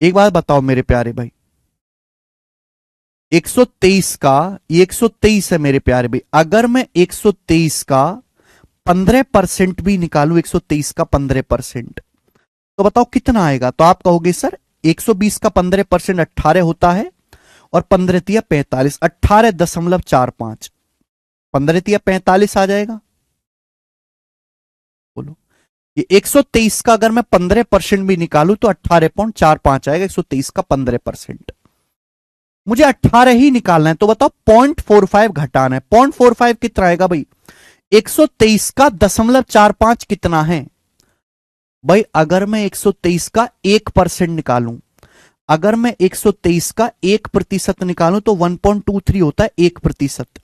S1: एक बात बताओ मेरे प्यारे भाई, 123 का, ये 123 है मेरे प्यारे भाई, अगर मैं 123 का 15% भी निकालू, 123 का 15%, तो बताओ कितना आएगा? तो आप कहोगे सर 120 का 15% 18 होता है, और 15 तिया 45, 18.45, 15 तिया 45 आ जाएगा। बोलो, ये 123 का अगर मैं 15% भी निकालू तो 18.45 आएगा, 123 का 15%। मुझे 18 ही निकालना है, तो बताओ 0.45 घटाना है। 0.45 कितना आएगा भाई? 123 का 0.45 कितना है भाई? अगर मैं 123 का 1% निकालूं, अगर मैं 123 का 1% निकालूं तो 1.23 होता है 1%।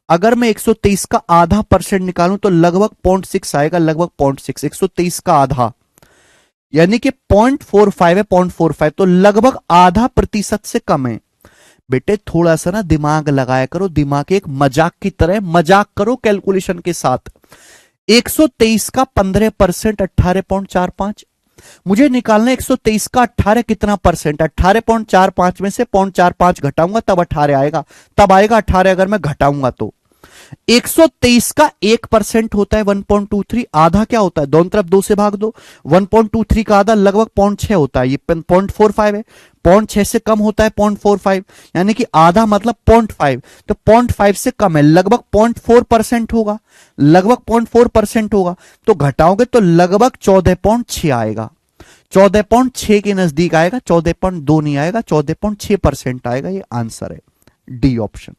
S1: अगर मैं 123 का आधा परसेंट निकालूं तो लगभग 0.6 आएगा, लगभग 0.6। 123 का आधा यानी कि 0.45 है, 0.45, तो लगभग आधा प्रतिशत से कम है। बेटे थोड़ा सा ना दिमाग लगाया करो, दिमाग एक मजाक की तरह मजाक करो कैलकुलेशन के साथ। 123 का 15% 18.45, मुझे निकालना 123 का 18 कितना परसेंट? 18.45 में से 0.45 घटाऊंगा तब 18 आएगा, तब आएगा 18 अगर मैं घटाऊंगा तो। 123 का 1% होता है 1.23, आधा क्या होता है? दोनों तरफ 2 से भाग दो। 1.23 का आधा लगभग 0.6 होता है, ये 0.45 है, 0.6 से कम होता है 0.45, यानी कि आधा मतलब 0.5, तो 0.5 से कम है, लगभग 0.4% होगा, लगभग 0.4% होगा। तो घटाओगे तो लगभग 14.6 आएगा, 14.6 के नजदीक आएगा, 14.2 नहीं आएगा, 14.6% आएगा। ये आंसर है, डी ऑप्शन।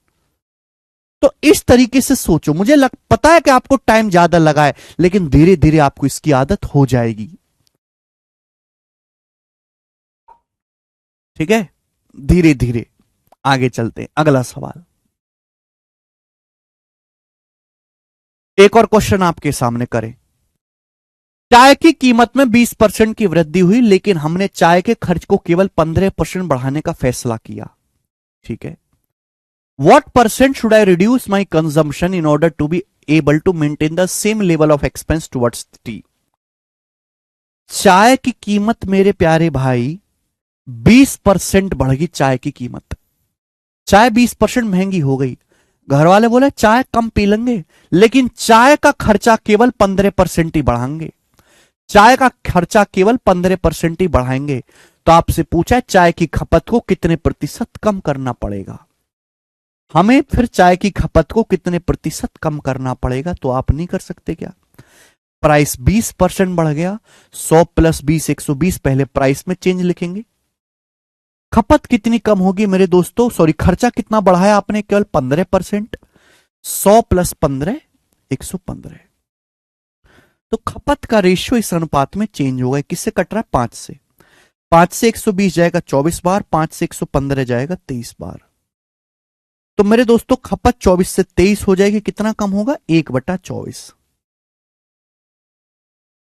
S1: तो इस तरीके से सोचो, मुझे पता है कि आपको टाइम ज्यादा लगा है, लेकिन धीरे धीरे आपको इसकी आदत हो जाएगी। ठीक है, धीरे धीरे आगे चलते हैं। अगला सवाल, एक और क्वेश्चन आपके सामने करें। चाय की कीमत में 20% की वृद्धि हुई, लेकिन हमने चाय के खर्च को केवल 15% बढ़ाने का फैसला किया। ठीक है, what percent should I reduce my consumption in order to be able to maintain the same level of expense towards tea? चाय की कीमत मेरे प्यारे भाई 20% बढ़ गई। चाय की कीमत, चाय 20% महंगी हो गई। घर वाले बोले चाय कम पी लेंगे, लेकिन चाय का खर्चा केवल 15% ही बढ़ाएंगे, चाय का खर्चा केवल 15% ही बढ़ाएंगे। तो आपसे पूछा चाय की खपत को कितने प्रतिशत कम करना पड़ेगा? हमें फिर चाय की खपत को कितने प्रतिशत कम करना पड़ेगा? तो आप नहीं कर सकते क्या? प्राइस 20% बढ़ गया, 100 प्लस 20 120, पहले प्राइस में चेंज लिखेंगे। खपत कितनी कम होगी मेरे दोस्तों? खर्चा कितना बढ़ाया आपने? केवल 15%, 100 प्लस 15 115। तो खपत का रेशियो इस अनुपात में चेंज होगा। किससे कट रहा है? 5 से। 5 से 120 जाएगा 24 बार, 5 से 115 जाएगा 23 बार। तो मेरे दोस्तों खपत 24 से 23 हो जाएगी, कितना कम होगा? 1/24।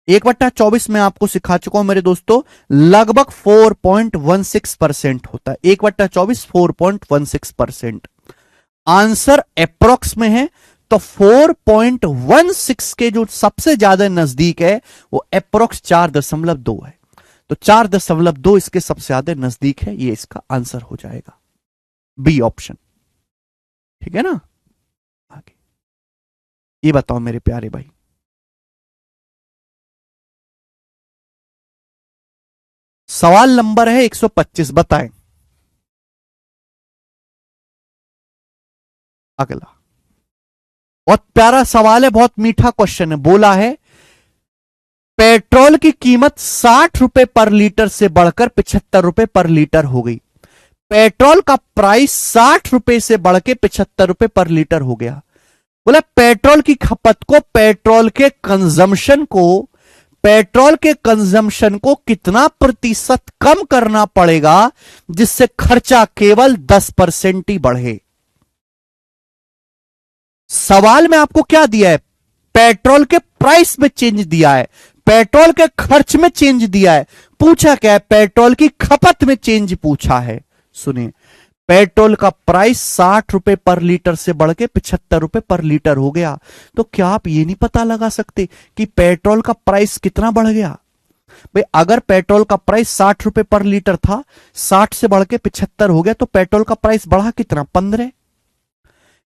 S1: 1/24 में आपको सिखा चुका हूं मेरे दोस्तों, लगभग 4.16% होता है। 1/24 4.16%। आंसर अप्रोक्स में है, तो 4.16 के जो सबसे ज्यादा नजदीक है वो अप्रोक्स 4.2 है। तो 4.2 इसके सबसे ज्यादा नजदीक है, ये इसका आंसर हो जाएगा, बी ऑप्शन। ठीक है ना। आगे ये बताओ मेरे प्यारे भाई, सवाल नंबर है 125, बताएं। अगला बहुत प्यारा सवाल है, बहुत मीठा क्वेश्चन है। बोला है पेट्रोल की कीमत 60 रुपए पर लीटर से बढ़कर 75 रुपए पर लीटर हो गई। पेट्रोल का प्राइस 60 रुपए से बढ़ के 75 रुपए पर लीटर हो गया। बोला पेट्रोल की खपत को, पेट्रोल के कंजम्पशन को कितना प्रतिशत कम करना पड़ेगा जिससे खर्चा केवल 10% ही बढ़े। सवाल में आपको क्या दिया है, पेट्रोल के प्राइस में चेंज दिया है, पेट्रोल के खर्च में चेंज दिया है। पूछा क्या है, पेट्रोल की खपत में चेंज पूछा है। सुनिए, पेट्रोल का प्राइस 60 रुपए पर लीटर से बढ़ के 75 रुपए पर लीटर हो गया। तो क्या आप ये नहीं पता लगा सकते कि पेट्रोल का प्राइस कितना बढ़ गया। भाई अगर पेट्रोल का प्राइस 60 रुपए पर लीटर था, 60 से बढ़ के 75 हो गया, तो पेट्रोल का प्राइस बढ़ा कितना, 15।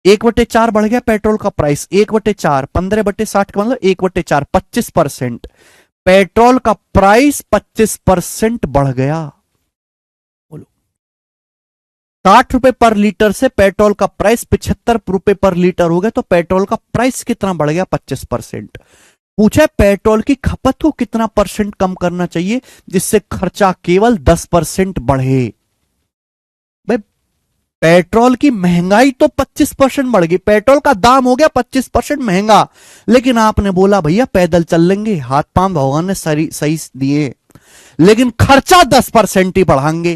S1: 1/4 बढ़ गया पेट्रोल का प्राइस, 1/4, 15/60 का मतलब 1/4, 25%। पेट्रोल का प्राइस 25% बढ़ गया। बोलो, 60 रुपए पर लीटर से पेट्रोल का प्राइस 75 रुपए पर लीटर हो गया, तो पेट्रोल का प्राइस कितना बढ़ गया, 25%। पूछा पेट्रोल की खपत को कितना परसेंट कम करना चाहिए जिससे खर्चा केवल 10% बढ़े। भाई पेट्रोल की महंगाई तो 25% बढ़ गई, पेट्रोल का दाम हो गया 25% महंगा, लेकिन आपने बोला भैया पैदल चल लेंगे, हाथ पांव भगवान ने सही दिए, लेकिन खर्चा 10% ही बढ़ाएंगे।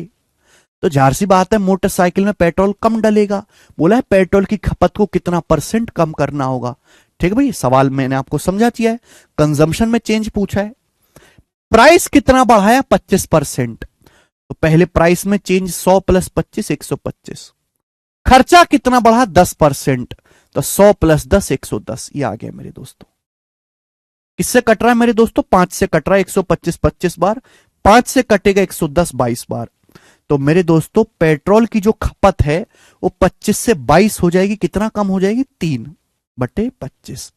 S1: तो जाहिर सी बात है मोटरसाइकिल में पेट्रोल कम डलेगा। बोला है पेट्रोल की खपत को कितना परसेंट कम करना होगा। ठीक है भाई, सवाल मैंने आपको समझा दिया है, कंजम्पशन में चेंज पूछा है। प्राइस कितना बढ़ाया, 25%। तो पहले प्राइस में चेंज 100 + 25 125। खर्चा कितना बढ़ा, 10%। तो 100 + 10 110। ये आ गया मेरे दोस्तों। किससे कट रहा है मेरे दोस्तों, 5 से कट रहा है, 125 25 बार, 5 से कटेगा 110 22 बार। तो मेरे दोस्तों पेट्रोल की जो खपत है वो 25 से 22 हो जाएगी, कितना कम हो जाएगी, 3/25।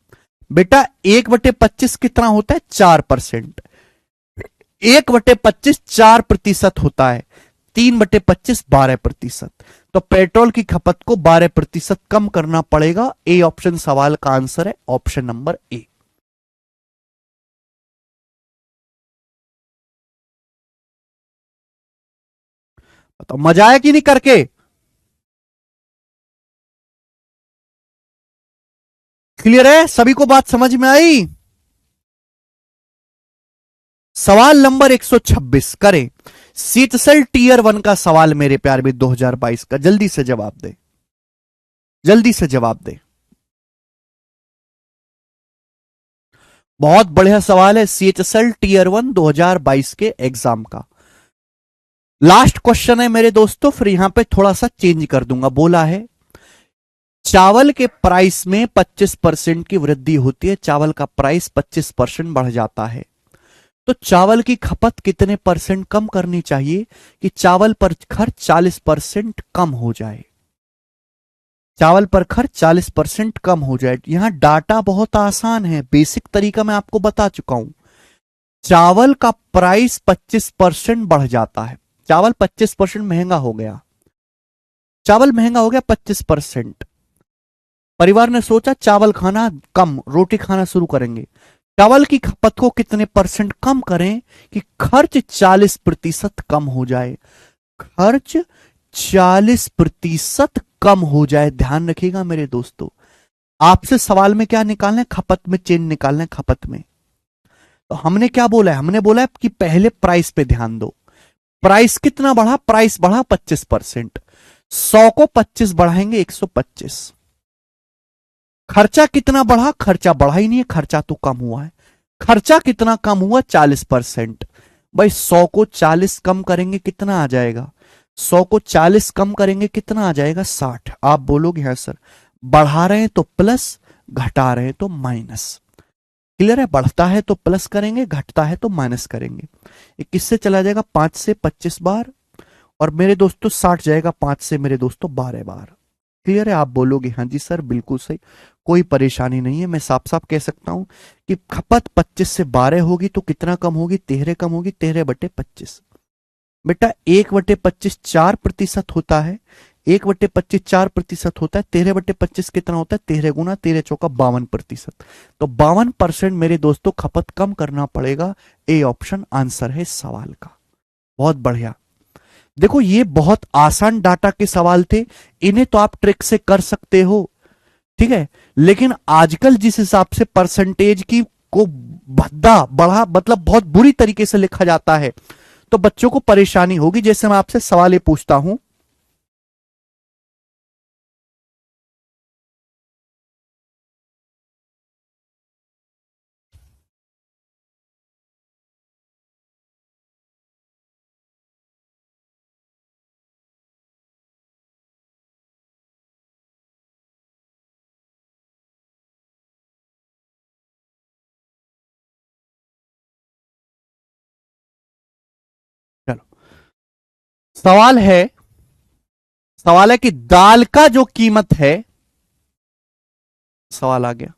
S1: बेटा 1/25 कितना होता है, 4%। 1/25 4% होता है, 3/25 12%। तो पेट्रोल की खपत को 12% कम करना पड़ेगा। ए ऑप्शन सवाल का आंसर है, ऑप्शन नंबर ए। तो मजा आया कि नहीं करके, क्लियर है, सभी को बात समझ में आई। सवाल नंबर 126 करें, सीटसेल टीयर 1 का सवाल मेरे प्यार में 2022 का, जल्दी से जवाब दे, जल्दी से जवाब दे। बहुत बढ़िया सवाल है, सीएचएसएल टीयर 1 2022 के एग्जाम का लास्ट क्वेश्चन है मेरे दोस्तों। फिर यहां पे थोड़ा सा चेंज कर दूंगा। बोला है चावल के प्राइस में 25% की वृद्धि होती है, चावल का प्राइस 25% बढ़ जाता है, तो चावल की खपत कितने परसेंट कम करनी चाहिए कि चावल पर खर्च 40% कम हो जाए, चावल पर खर्च 40% कम हो जाए। यहां डाटा बहुत आसान है, बेसिक तरीका मैं आपको बता चुका हूं। चावल का प्राइस 25% बढ़ जाता है, चावल 25% महंगा हो गया, चावल महंगा हो गया 25%। परिवार ने सोचा चावल खाना कम, रोटी खाना शुरू करेंगे। चावल की खपत को कितने परसेंट कम करें कि खर्च 40% कम हो जाए, खर्च 40% कम हो जाए। ध्यान रखिएगा मेरे दोस्तों, आपसे सवाल में क्या निकालना है, खपत में चेंज निकालना है, खपत में। तो हमने क्या बोला है, हमने बोला है कि पहले प्राइस पे ध्यान दो। प्राइस कितना बढ़ा, प्राइस बढ़ा 25%, 100 को 25 बढ़ाएंगे 125। खर्चा कितना बढ़ा, खर्चा बढ़ा ही नहीं है, खर्चा तो कम हुआ है। खर्चा कितना कम हुआ, 40%। भाई 100 को 40 कम करेंगे कितना आ जाएगा, 100 को 40 कम करेंगे कितना आ जाएगा, 60। आप बोलोगे हाँ सर, बढ़ा रहे हैं तो प्लस, घटा रहे हैं तो माइनस। क्लियर है? बढ़ता है तो प्लस करेंगे, घटता है तो माइनस करेंगे। 21 से चला जाएगा 5 से 25 बार, और मेरे दोस्तों 60 जाएगा 5 से मेरे दोस्तों 12 बार। क्लियर है? आप बोलोगे हाँ जी सर बिल्कुल सही, कोई परेशानी नहीं है। मैं साफ साफ कह सकता हूं कि खपत 25 से 12 होगी तो कितना कम होगी? 13 कम होगी, 13/25। बेटा 1/25 4% होता है, 1/25 4% होता है, 13/25 कितना होता है? 13 गुना 13 चौका 52%। तो 52% मेरे दोस्तों खपत कम करना पड़ेगा। ए ऑप्शन आंसर है इस सवाल का। बहुत बढ़िया। देखो ये बहुत आसान डाटा के सवाल थे, इन्हें तो आप ट्रिक से कर सकते हो, ठीक है, लेकिन आजकल जिस हिसाब से परसेंटेज की को भद्दा बढ़ा मतलब बहुत बुरी तरीके से लिखा जाता है, तो बच्चों को परेशानी होगी। जैसे मैं आपसे सवाल ये पूछता हूं, चलो सवाल है, सवाल है कि दाल का जो कीमत है, सवाल आ गया,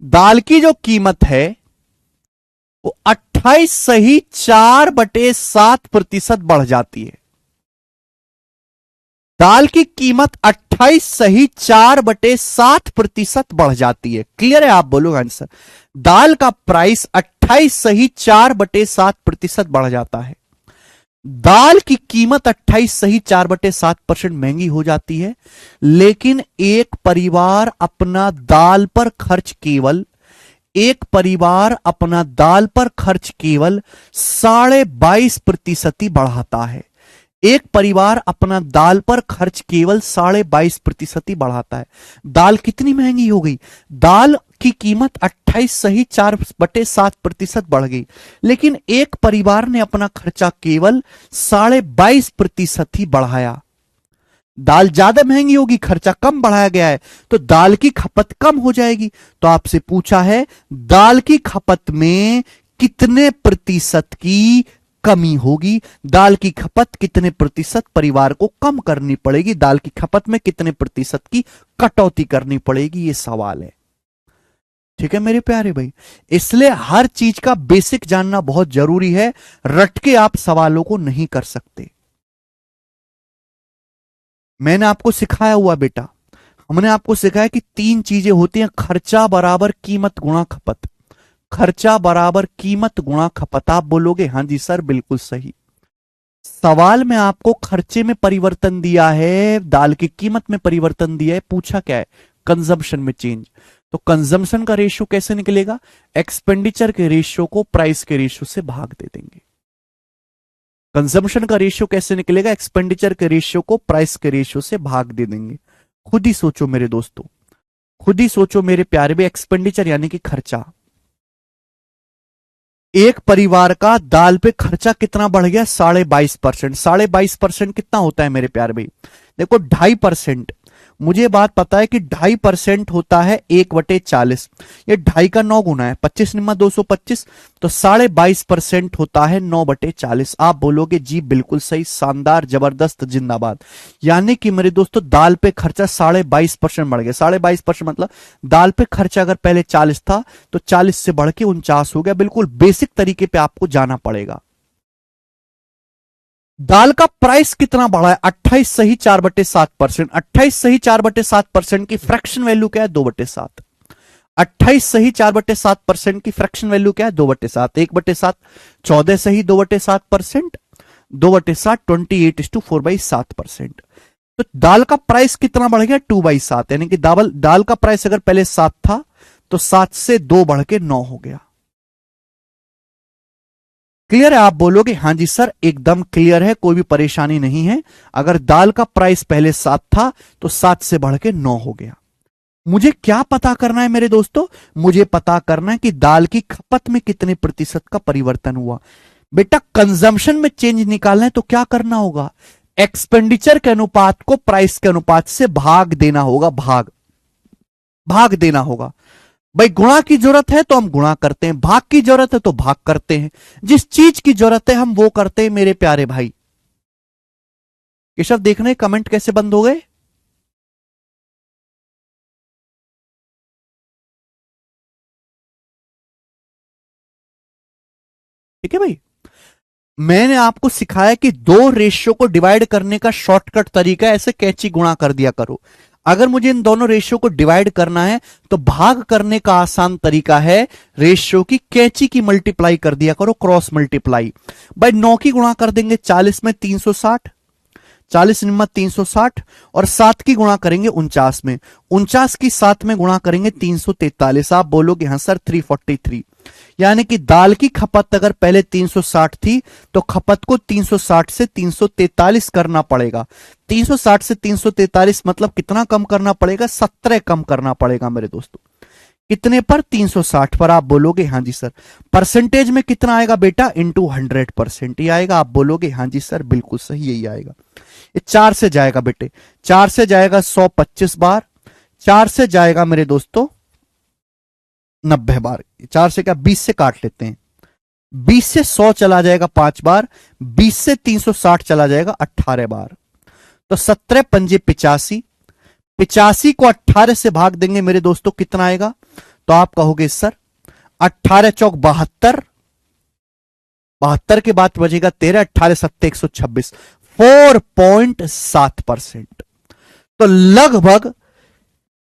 S1: दाल की जो कीमत है वो 28 सही 4/7% बढ़ जाती है। दाल की कीमत 28 सही 4/7% बढ़ जाती है। क्लियर है? आप बोलो आंसर। दाल का प्राइस 28 सही 4/7% बढ़ जाता है। दाल की कीमत 28 सही 4/7% महंगी हो जाती है, लेकिन एक परिवार अपना दाल पर खर्च केवल, एक परिवार अपना दाल पर खर्च केवल 22.5% ही बढ़ाता है। एक परिवार अपना दाल पर खर्च केवल 22.5% ही बढ़ाता है। दाल कितनी महंगी हो गई? दाल की कीमत 28 सही 4/7% बढ़ गई, लेकिन एक परिवार ने अपना खर्चा केवल 22.5% ही बढ़ाया। दाल ज्यादा महंगी होगी, खर्चा कम बढ़ाया गया है, तो दाल की खपत कम हो जाएगी। तो आपसे पूछा है दाल की खपत में कितने प्रतिशत की कमी होगी? दाल की खपत कितने प्रतिशत परिवार को कम करनी पड़ेगी? दाल की खपत में कितने प्रतिशत की कटौती करनी पड़ेगी? ये सवाल है। ठीक है मेरे प्यारे भाई, इसलिए हर चीज का बेसिक जानना बहुत जरूरी है। रट के आप सवालों को नहीं कर सकते। मैंने आपको सिखाया हुआ बेटा, हमने आपको सिखाया कि 3 चीजें होती हैं, खर्चा बराबर कीमत गुणा खपत। खर्चा बराबर कीमत गुणा खपत। आप बोलोगे हाँ जी सर बिल्कुल सही। सवाल में आपको खर्चे में परिवर्तन दिया है, दाल की कीमत में परिवर्तन दिया है, पूछा क्या है? कंजम्पशन में चेंज। तो कंजम्पशन का रेशियो कैसे निकलेगा? एक्सपेंडिचर के रेशियो को प्राइस के रेशियो से भाग दे देंगे। कंजम्पशन का रेशियो कैसे निकलेगा? एक्सपेंडिचर के रेशियो को प्राइस के रेशियो से भाग दे देंगे। खुद ही सोचो मेरे दोस्तों, खुद ही सोचो मेरे प्यारे भी। एक्सपेंडिचर यानी कि खर्चा, एक परिवार का दाल पे खर्चा कितना बढ़ गया? 22.5%। 22.5% कितना होता है मेरे प्यारे भाई? देखो 2.5%, मुझे बात पता है कि 2.5% होता है 1/40। ये 2.5 का 9 गुना है, 25 निम्मा 225, तो 22.5% होता है 9/40। आप बोलोगे जी बिल्कुल सही, शानदार, जबरदस्त, जिंदाबाद। यानी कि मेरे दोस्तों दाल पे खर्चा 22.5% बढ़ गया। 22.5% मतलब दाल पे खर्चा अगर पहले 40 था तो 40 से बढ़ के 49 हो गया। बिल्कुल बेसिक तरीके पे आपको जाना पड़ेगा। दाल का प्राइस कितना बढ़ा है? 28 सही 4/7%। 28 सही 4/7% की फ्रैक्शन वैल्यू क्या है? 2/7। 28 सही 4/7% की फ्रैक्शन वैल्यू क्या है? 2/7। 1/7 14 सही 2/7%, 2/7 28:4/7%। तो दाल का प्राइस कितना बढ़ गया? 2/7, यानी कि दाल का प्राइस अगर पहले 7 था तो 7 से 2 बढ़ के 9 हो गया। क्लियर है? आप बोलोगे हाँ जी सर एकदम क्लियर है, कोई भी परेशानी नहीं है। अगर दाल का प्राइस पहले 7 था तो 7 से बढ़ के 9 हो गया। मुझे क्या पता करना है मेरे दोस्तों? मुझे पता करना है कि दाल की खपत में कितने प्रतिशत का परिवर्तन हुआ। बेटा कंजम्पशन में चेंज निकालना है तो क्या करना होगा? एक्सपेंडिचर के अनुपात को प्राइस के अनुपात से भाग देना होगा। भाग देना होगा। भाई गुणा की जरूरत है तो हम गुणा करते हैं, भाग की जरूरत है तो भाग करते हैं, जिस चीज की जरूरत है हम वो करते हैं मेरे प्यारे भाई। केशव देखने कमेंट कैसे बंद हो गए? ठीक है भाई, मैंने आपको सिखाया कि दो रेशियो को डिवाइड करने का शॉर्टकट तरीका है, ऐसे कैंची गुणा कर दिया करो। अगर मुझे इन दोनों रेशियो को डिवाइड करना है तो भाग करने का आसान तरीका है रेशियो की कैंची की मल्टीप्लाई कर दिया करो, क्रॉस मल्टीप्लाई। भाई 9 की गुणा कर देंगे 40 में 360, 40 निम्मा 360, और 7 की गुणा करेंगे 49 में, 49 की 7 में गुणा करेंगे 343। आप बोलोगे हाँ सर 343, यानी कि दाल की खपत अगर पहले 360 थी तो खपत को 360 से 343 करना पड़ेगा। 360 से 343 मतलब कितना कम करना पड़ेगा? 17 कम करना पड़ेगा मेरे दोस्तों। कितने पर? 360 पर। आप बोलोगे हाँ जी सर। परसेंटेज में कितना आएगा बेटा? इंटू 100% ही आएगा। आप बोलोगे हाँ जी सर बिल्कुल सही यही आएगा। ये 4 से जाएगा बेटे, 4 से जाएगा 125 बार, 4 से जाएगा मेरे दोस्तों 90 बार, 4 से क्या 20 से काट लेते हैं, 20 से 100 चला जाएगा 5 बार, 20 से 360 चला जाएगा 18 बार। तो 17 पंजे 85, 85 को 18 से भाग देंगे मेरे दोस्तों कितना आएगा? तो आप कहोगे सर 18 चौक 72, 72 के बाद बचेगा 13, 18 सत्ते 126, 4.7%। तो लगभग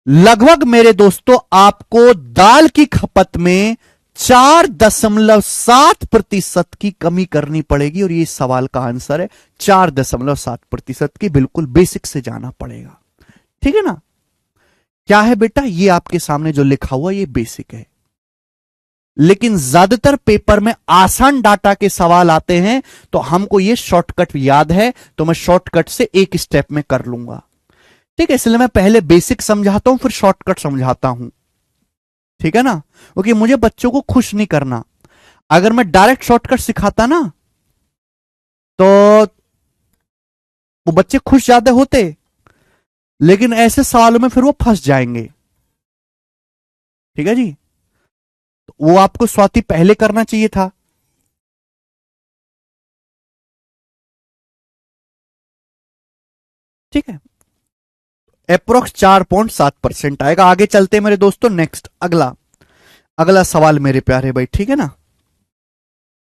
S1: लगभग मेरे दोस्तों आपको दाल की खपत में 4.7% की कमी करनी पड़ेगी, और ये सवाल का आंसर है 4.7% की। बिल्कुल बेसिक से जाना पड़ेगा, ठीक है ना? क्या है बेटा? ये आपके सामने जो लिखा हुआ ये बेसिक है, लेकिन ज्यादातर पेपर में आसान डाटा के सवाल आते हैं तो हमको ये शॉर्टकट याद है, तो मैं शॉर्टकट से एक स्टेप में कर लूंगा, ठीक है? इसलिए मैं पहले बेसिक समझाता हूं फिर शॉर्टकट समझाता हूं, ठीक है ना? क्योंकि मुझे बच्चों को खुश नहीं करना। अगर मैं डायरेक्ट शॉर्टकट सिखाता ना तो वो बच्चे खुश ज्यादा होते, लेकिन ऐसे सवालों में फिर वो फंस जाएंगे, ठीक है जी? तो वो आपको स्वाति पहले करना चाहिए था। ठीक है, अप्रोक्स 4.7% आएगा। आगे चलते हैं मेरे दोस्तों, नेक्स्ट अगला अगला सवाल मेरे प्यारे भाई, ठीक है ना?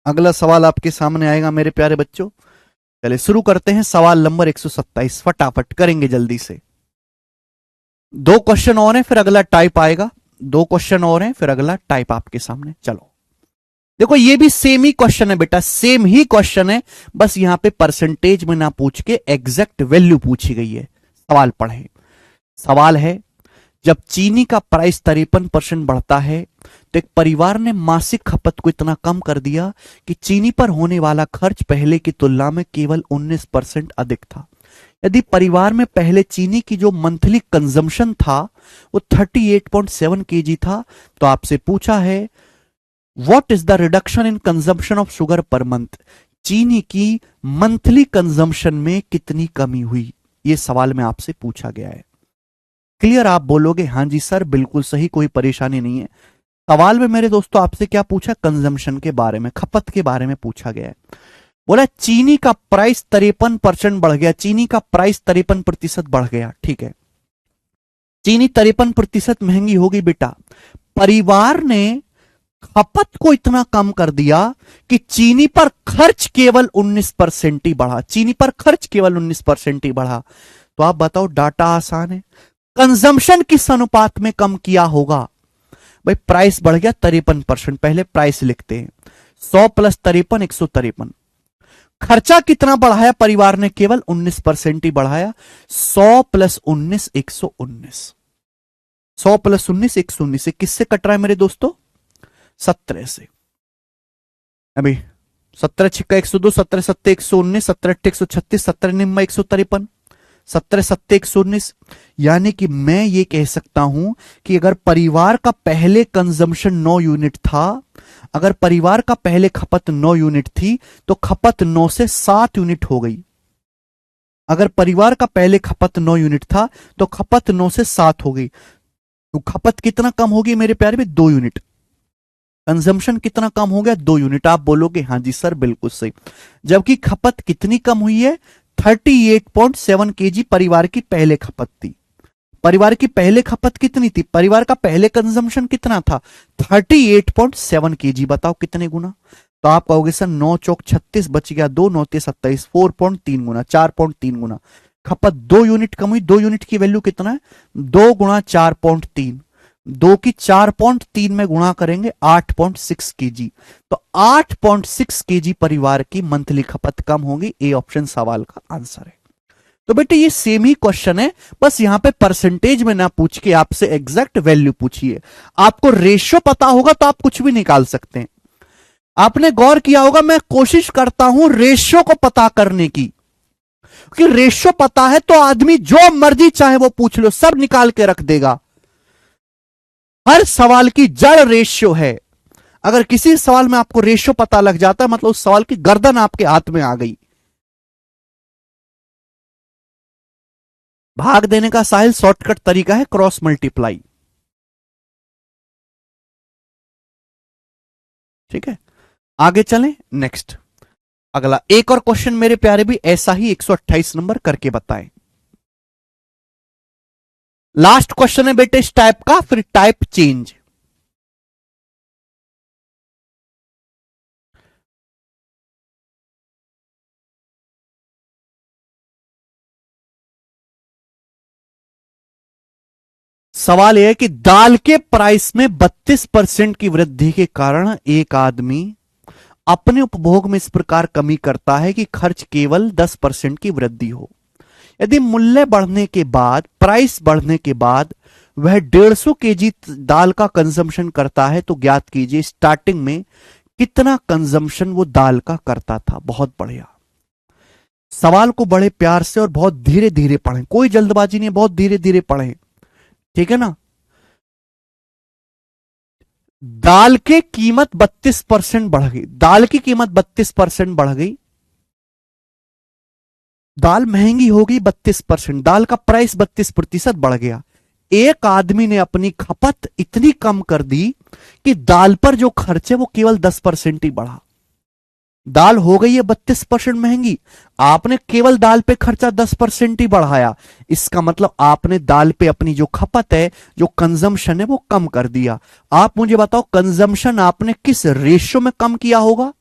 S1: अगला सवाल आपके सामने आएगा मेरे प्यारे बच्चों। चलिए शुरू करते हैं, सवाल नंबर 127 फटाफट करेंगे जल्दी से। दो क्वेश्चन और हैं फिर अगला टाइप आएगा, दो क्वेश्चन और हैं फिर अगला टाइप आपके सामने। चलो देखो, ये भी सेम ही क्वेश्चन है बेटा, सेम ही क्वेश्चन है, बस यहां पे परसेंटेज में ना पूछ के एग्जैक्ट वैल्यू पूछी गई है। सवाल पढ़े। सवाल है, जब चीनी का प्राइस 53% बढ़ता है तो एक परिवार ने मासिक खपत को इतना कम कर दिया कि चीनी पर होने वाला खर्च पहले की तुलना में केवल 19% अधिक था। यदि परिवार में पहले चीनी की जो मंथली कंजम्पशन था वो 38.7 केजी था, तो आपसे पूछा है what is the reduction in consumption of sugar per month. चीनी की मंथली कंजम्पशन में कितनी कमी हुई, ये सवाल में आपसे पूछा गया है। क्लियर? आप बोलोगे हाँ जी सर बिल्कुल सही, कोई परेशानी नहीं है। सवाल में मेरे दोस्तों आपसे क्या पूछा? कंजम्पशन के बारे में, खपत के बारे में पूछा गया है। बोला चीनी का प्राइस 53% बढ़ गया, चीनी का प्राइस 53% बढ़ गया, ठीक है? चीनी 53% महंगी हो गई बेटा। परिवार ने खपत को इतना कम कर दिया कि चीनी पर खर्च केवल 19% ही बढ़ा, चीनी पर खर्च केवल 19% ही बढ़ा। तो आप बताओ, डाटा आसान है, कंजम्पशन किस अनुपात में कम किया होगा? भाई प्राइस बढ़ गया 53%, पहले प्राइस लिखते हैं, 100 प्लस 53 153। खर्चा कितना बढ़ाया परिवार ने? केवल 19% ही बढ़ाया, 100 प्लस 19 119, 100 प्लस 19 119 से किससे कट रहा है मेरे दोस्तों? 17 से। अभी 17 छिक्का 102, 17 सत्ते 119, 17 अट्ठे 136, 17 निम्मा 153, 17 सत्ते 119। यानी कि मैं ये कह सकता हूं कि अगर परिवार का पहले कंजम्पशन 9 यूनिट था, अगर परिवार का पहले खपत 9 यूनिट थी तो खपत 9 से 7 यूनिट हो गई। अगर परिवार का पहले खपत 9 यूनिट था तो खपत 9 से 7 हो गई। तो खपत कितना कम होगी मेरे प्यारे में? 2 यूनिट। कंजम्पशन कितना कम हो गया? 2 यूनिट। आप बोलोगे हाँ जी सर बिल्कुल सही। जबकि खपत कितनी कम हुई है? 38.7 केजी परिवार की पहले खपत थी। परिवार की पहले खपत कितनी थी? परिवार का पहले कंजम्पशन कितना था? 38.7 केजी। बताओ कितने गुना? तो आप कहोगे सर 9 चौक 36, बच गया 2, 9 ते 27, 4.3 गुना, 4.3 गुना। खपत 2 यूनिट कम हुई। 2 यूनिट की वैल्यू कितना है? 2 गुणा 4.3। 2 की 4.3 में गुणा करेंगे 8.6 केजी। तो 8.6 केजी परिवार की मंथली खपत कम होगी। ए ऑप्शन सवाल का आंसर है। तो बेटे ये सेम ही क्वेश्चन है, बस यहां पे परसेंटेज में ना पूछ के आपसे एग्जैक्ट वैल्यू पूछिए। आपको रेशियो पता होगा तो आप कुछ भी निकाल सकते हैं। आपने गौर किया होगा, मैं कोशिश करता हूं रेशियो को पता करने की, क्योंकि रेशियो पता है तो आदमी जो मर्जी चाहे वो पूछ लो, सब निकाल के रख देगा। हर सवाल की जड़ रेशियो है। अगर किसी सवाल में आपको रेशियो पता लग जाता है, मतलब उस सवाल की गर्दन आपके हाथ में आ गई। भाग देने का साहिल शॉर्टकट तरीका है क्रॉस मल्टीप्लाई। ठीक है, आगे चलें। नेक्स्ट अगला एक और क्वेश्चन मेरे प्यारे भी ऐसा ही 128 नंबर करके बताएं। लास्ट क्वेश्चन है बेटे इस टाइप का, फिर टाइप चेंज। सवाल यह है कि दाल के प्राइस में 32% की वृद्धि के कारण एक आदमी अपने उपभोग में इस प्रकार कमी करता है कि खर्च केवल 10% की वृद्धि हो। यदि मूल्य बढ़ने के बाद, प्राइस बढ़ने के बाद वह 150 केजी दाल का कंजम्पशन करता है, तो ज्ञात कीजिए स्टार्टिंग में कितना कंजम्पशन वो दाल का करता था। बहुत बढ़िया। सवाल को बड़े प्यार से और बहुत धीरे धीरे पढ़ें, कोई जल्दबाजी नहीं, बहुत धीरे धीरे पढ़ें, ठीक है ना। दाल की कीमत 32% बढ़ गई। दाल की कीमत 32% बढ़ गई। दाल महंगी हो गई 32%। दाल का प्राइस 32% बढ़ गया। एक आदमी ने अपनी खपत इतनी कम कर दी कि दाल पर जो खर्च है वो केवल 10% ही बढ़ा। दाल हो गई है 32% महंगी, आपने केवल दाल पे खर्चा 10% ही बढ़ाया। इसका मतलब आपने दाल पे अपनी जो खपत है, जो कंजम्पशन है, वो कम कर दिया। आप मुझे बताओ कंजम्पशन आपने किस रेशियो में कम किया होगा?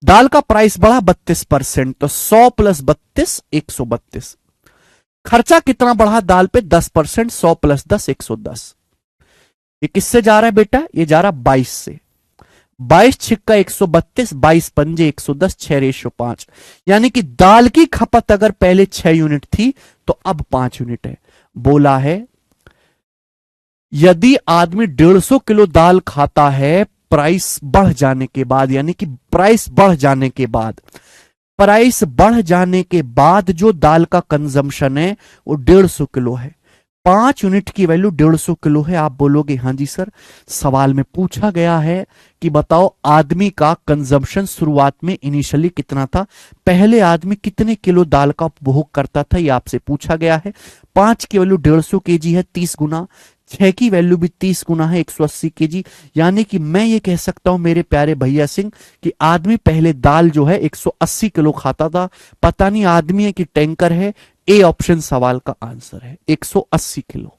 S1: दाल का प्राइस बढ़ा 32%, तो 100 प्लस 32 132। खर्चा कितना बढ़ा दाल पे? 10%। 100 प्लस 10 110। ये किससे जा रहा है बेटा? ये जा रहा 22 से। 22 छिक्का 132, 22 पंजे 110, 6:5। यानी कि दाल की खपत अगर पहले 6 यूनिट थी तो अब 5 यूनिट है। बोला है यदि आदमी 150 किलो दाल खाता है प्राइस बढ़ जाने के बाद, यानी कि प्राइस बढ़ जाने के बाद, प्राइस बढ़ जाने के बाद जो दाल का कंजम्पशन है वो 150 किलो है। 5 यूनिट की वैल्यू 150 किलो है। आप बोलोगे हाँ जी सर, सवाल में पूछा गया है कि बताओ आदमी का कंजम्पशन शुरुआत में इनिशियली कितना था, पहले आदमी कितने किलो दाल का उपभोग करता था, यह आपसे पूछा गया है। 5 की वैल्यू 150 केजी है, 30 गुना। 6 की वैल्यू भी 30 गुना है, 180 केजी। यानी कि मैं ये कह सकता हूं मेरे प्यारे भैया सिंह कि आदमी पहले दाल जो है 180 किलो खाता था। पता नहीं आदमी है कि टैंकर है। ए ऑप्शन सवाल का आंसर है 180 किलो।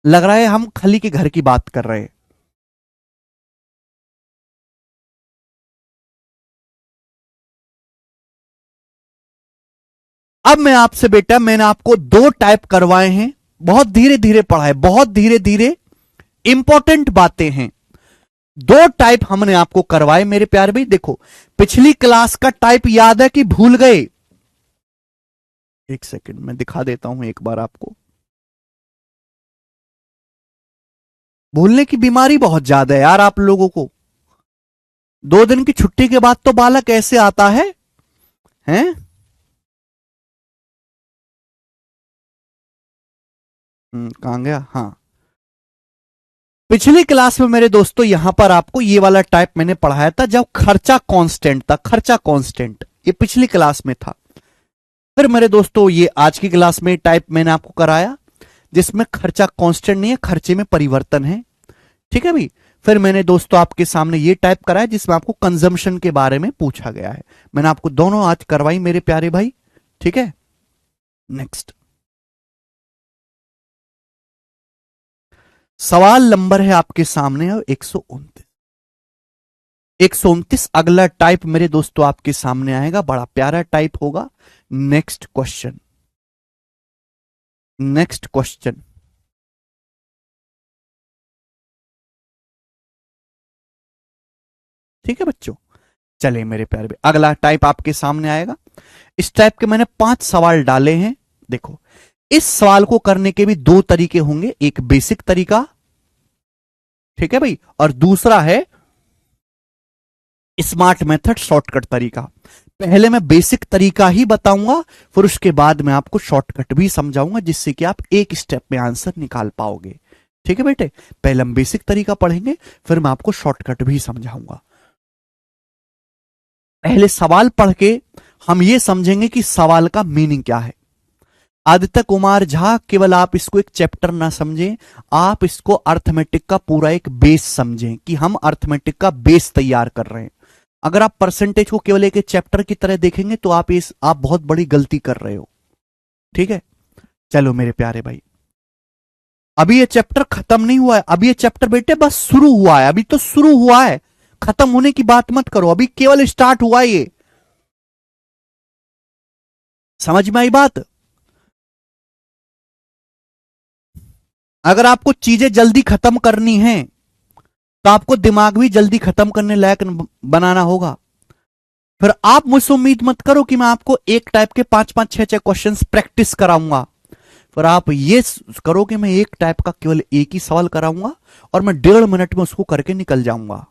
S1: लग रहा है हम खली के घर की बात कर रहे हैं। अब मैं आपसे बेटा, मैंने आपको 2 टाइप करवाए हैं, बहुत धीरे धीरे पढ़ा है, बहुत धीरे धीरे। इंपॉर्टेंट बातें हैं। 2 टाइप हमने आपको करवाए मेरे प्यारे भाई। देखो पिछली क्लास का टाइप याद है कि भूल गए? एक सेकंड मैं दिखा देता हूं एक बार आपको। भूलने की बीमारी बहुत ज्यादा है यार आप लोगों को। 2 दिन की छुट्टी के बाद तो बालक ऐसे आता है, हैं? कहां गया? हाँ, पिछली क्लास में मेरे दोस्तों यहां पर आपको ये वाला टाइप मैंने पढ़ाया था जब खर्चा कांस्टेंट था। खर्चा कांस्टेंट ये पिछली क्लास में था। फिर मेरे दोस्तों ये आज की क्लास में टाइप मैंने आपको कराया। जिसमें खर्चा कांस्टेंट नहीं है, खर्चे में परिवर्तन है। ठीक है भाई। फिर मैंने दोस्तों आपके सामने ये टाइप करा है जिसमें आपको कंजम्पशन के बारे में पूछा गया है। मैंने आपको दोनों आज करवाई मेरे प्यारे भाई। ठीक है, नेक्स्ट सवाल नंबर है आपके सामने 129। 129 अगला टाइप मेरे दोस्तों आपके सामने आएगा, बड़ा प्यारा टाइप होगा। Next question, next question. ठीक है बच्चों, चलिए मेरे प्यारे, अगला टाइप आपके सामने आएगा। इस टाइप के मैंने 5 सवाल डाले हैं। देखो, इस सवाल को करने के भी 2 तरीके होंगे, एक बेसिक तरीका, ठीक है भाई, और दूसरा है स्मार्ट मेथड, शॉर्टकट तरीका। पहले मैं बेसिक तरीका ही बताऊंगा, फिर उसके बाद मैं आपको शॉर्टकट भी समझाऊंगा, जिससे कि आप एक स्टेप में आंसर निकाल पाओगे। ठीक है बेटे, पहले हम बेसिक तरीका पढ़ेंगे, फिर मैं आपको शॉर्टकट भी समझाऊंगा। पहले सवाल पढ़ के हम ये समझेंगे कि सवाल का मीनिंग क्या है। आदित्य कुमार झा, केवल आप इसको एक चैप्टर ना समझें, आप इसको अर्थमेटिक का पूरा एक बेस समझें कि हम अर्थमेटिक का बेस तैयार कर रहे हैं। अगर आप परसेंटेज को केवल एक चैप्टर की तरह देखेंगे तो आप बहुत बड़ी गलती कर रहे हो। ठीक है, चलो मेरे प्यारे भाई, अभी ये चैप्टर खत्म नहीं हुआ है, अभी ये चैप्टर बेटे बस शुरू हुआ है, अभी तो शुरू हुआ है, खत्म होने की बात मत करो, अभी केवल स्टार्ट हुआ है ये। समझ में आई बात? अगर आपको चीजें जल्दी खत्म करनी है तो आपको दिमाग भी जल्दी खत्म करने लायक बनाना होगा। फिर आप मुझसे उम्मीद मत करो कि मैं आपको एक टाइप के 5-5, 6-6 क्वेश्चंस प्रैक्टिस कराऊंगा। फिर आप ये करो कि मैं एक टाइप का केवल एक ही सवाल कराऊंगा और मैं 1.5 मिनट में उसको करके निकल जाऊंगा।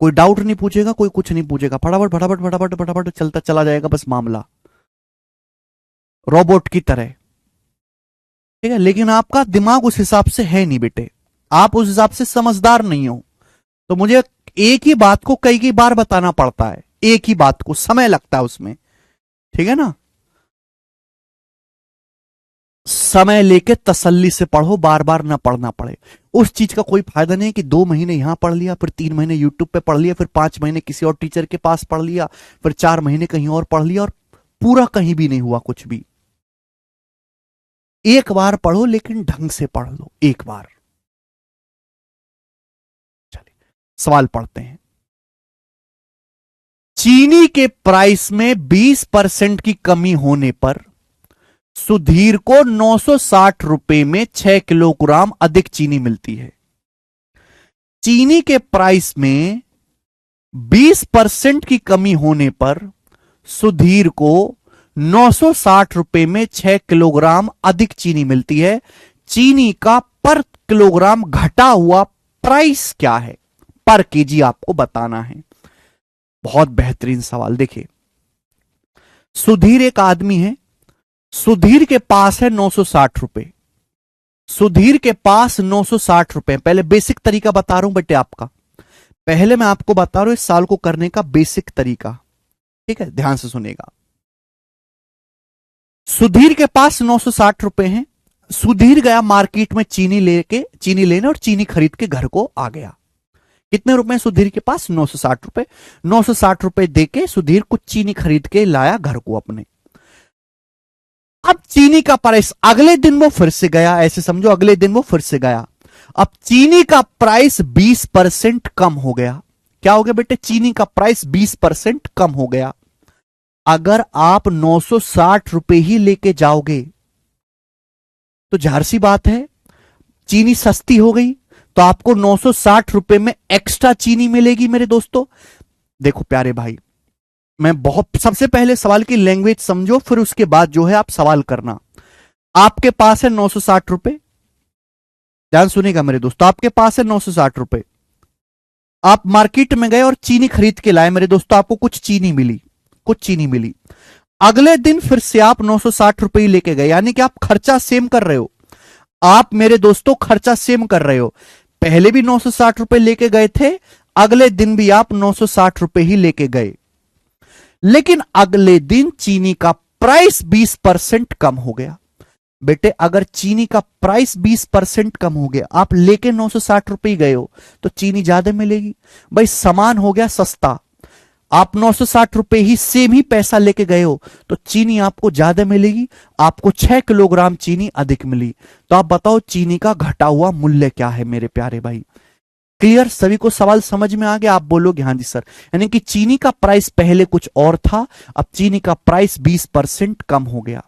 S1: कोई डाउट नहीं पूछेगा, कोई कुछ नहीं पूछेगा, फटाफट फटाफट फटाफट फटाफट चलता चला जाएगा बस मामला, रोबोट की तरह। ठीक है, लेकिन आपका दिमाग उस हिसाब से है नहीं बेटे, आप उस हिसाब से समझदार नहीं हो, तो मुझे एक ही बात को कई बार बताना पड़ता है, एक ही बात को समय लगता है उसमें। ठीक है ना, समय लेके तसल्ली से पढ़ो, बार बार ना पढ़ना पड़े। उस चीज का कोई फायदा नहीं है कि 2 महीने यहां पढ़ लिया, फिर 3 महीने यूट्यूब पे पढ़ लिया, फिर 5 महीने किसी और टीचर के पास पढ़ लिया, फिर 4 महीने कहीं और पढ़ लिया और पूरा कहीं भी नहीं हुआ कुछ भी। एक बार पढ़ो लेकिन ढंग से पढ़ लो, एक बार। चलिए सवाल पढ़ते हैं। चीनी के प्राइस में 20% की कमी होने पर सुधीर को 960 रुपए में 6 किलोग्राम अधिक चीनी मिलती है। चीनी के प्राइस में 20% की कमी होने पर सुधीर को 960 रुपए में 6 किलोग्राम अधिक चीनी मिलती है। चीनी का पर किलोग्राम घटा हुआ प्राइस क्या है? पर केजी आपको बताना है। बहुत बेहतरीन सवाल। देखिए, सुधीर एक आदमी है, सुधीर के पास है 960 रुपए, सुधीर के पास 960 रुपए। पहले बेसिक तरीका बता रहा हूं बेटे आपका, पहले मैं आपको बता रहा हूं इस साल को करने का बेसिक तरीका। ठीक है, ध्यान से सुनेगा। सुधीर के पास 960 रुपए हैं, सुधीर गया मार्केट में चीनी लेने और चीनी खरीद के घर को आ गया। कितने रुपए सुधीर के पास? 960 रुपए। 960 रुपए देके सुधीर कुछ चीनी खरीद के लाया घर को अपने। अब चीनी का प्राइस, अगले दिन वो फिर से गया, ऐसे समझो अगले दिन वो फिर से गया। अब चीनी का प्राइस 20% कम हो गया। क्या हो गया बेटे? चीनी का प्राइस 20% कम हो गया। अगर आप 960 रुपए ही लेके जाओगे तो जाहिर सी बात है चीनी सस्ती हो गई, तो आपको 960 रुपए में एक्स्ट्रा चीनी मिलेगी मेरे दोस्तों। देखो प्यारे भाई, मैं सबसे पहले सवाल की लैंग्वेज समझो, फिर उसके बाद जो है आप सवाल करना। आपके पास है 960 रुपए, ध्यान सुनेगा मेरे दोस्तों, आपके पास है 960 रुपए। आप मार्केट में गए और चीनी खरीद के लाए मेरे दोस्तों, आपको कुछ चीनी मिली। अगले दिन फिर से आप 960 रुपए लेके गए, यानी कि आप खर्चा सेम कर रहे हो। आप मेरे दोस्तों खर्चा सेम कर रहे हो, पहले भी 960 रुपए लेके गए थे, अगले दिन भी आप 960 रुपए ही लेके गए, लेकिन अगले दिन चीनी का प्राइस 20% कम हो गया। बेटे अगर चीनी का प्राइस 20% कम हो गया, आप लेके 960 रुपए गए हो तो चीनी ज्यादा मिलेगी। भाई सामान हो गया सस्ता, आप 960 रुपए ही सेम ही पैसा लेके गए हो तो चीनी आपको ज्यादा मिलेगी, आपको 6 किलोग्राम चीनी अधिक मिली। तो आप बताओ चीनी का घटा हुआ मूल्य क्या है मेरे प्यारे भाई। क्लियर, सभी को सवाल समझ में आ गया? आप बोलोगे हाँ जी सर। यानी कि चीनी का प्राइस पहले कुछ और था, अब चीनी का प्राइस 20% कम हो गया।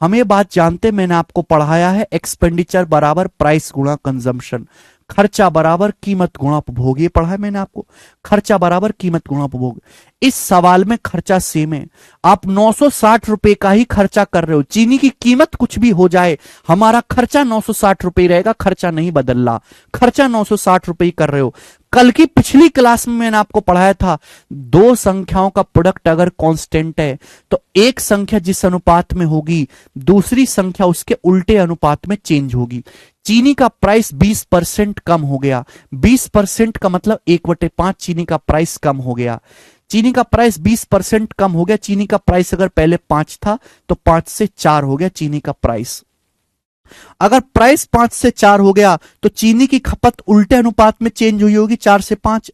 S1: हम ये बात जानते, मैंने आपको पढ़ाया है एक्सपेंडिचर बराबर प्राइस गुणा कंजम्पशन, खर्चा बराबर कीमत गुणा उपभोग, ये पढ़ा है मैंने आपको, खर्चा बराबर कीमत गुणा उपभोग। इस सवाल में खर्चा सेम है, आप 960 रुपए का ही खर्चा कर रहे हो, चीनी की कीमत कुछ भी हो जाए हमारा खर्चा 960 रुपए रहेगा, खर्चा नहीं बदल रहा, खर्चा 960 रुपए ही कर रहे हो। कल की पिछली क्लास में मैंने आपको पढ़ाया था, दो संख्याओं का प्रोडक्ट अगर कांस्टेंट है तो एक संख्या जिस अनुपात में होगी दूसरी संख्या उसके उल्टे अनुपात में चेंज होगी। चीनी का प्राइस 20% कम हो गया, 20% का मतलब 1/5 चीनी का प्राइस कम हो गया। चीनी का प्राइस 20% कम हो गया, चीनी का प्राइस अगर पहले 5 था तो 5 से 4 हो गया चीनी का प्राइस। अगर प्राइस 5 से 4 हो गया तो चीनी की खपत उल्टे अनुपात में चेंज हुई होगी 4 से 5।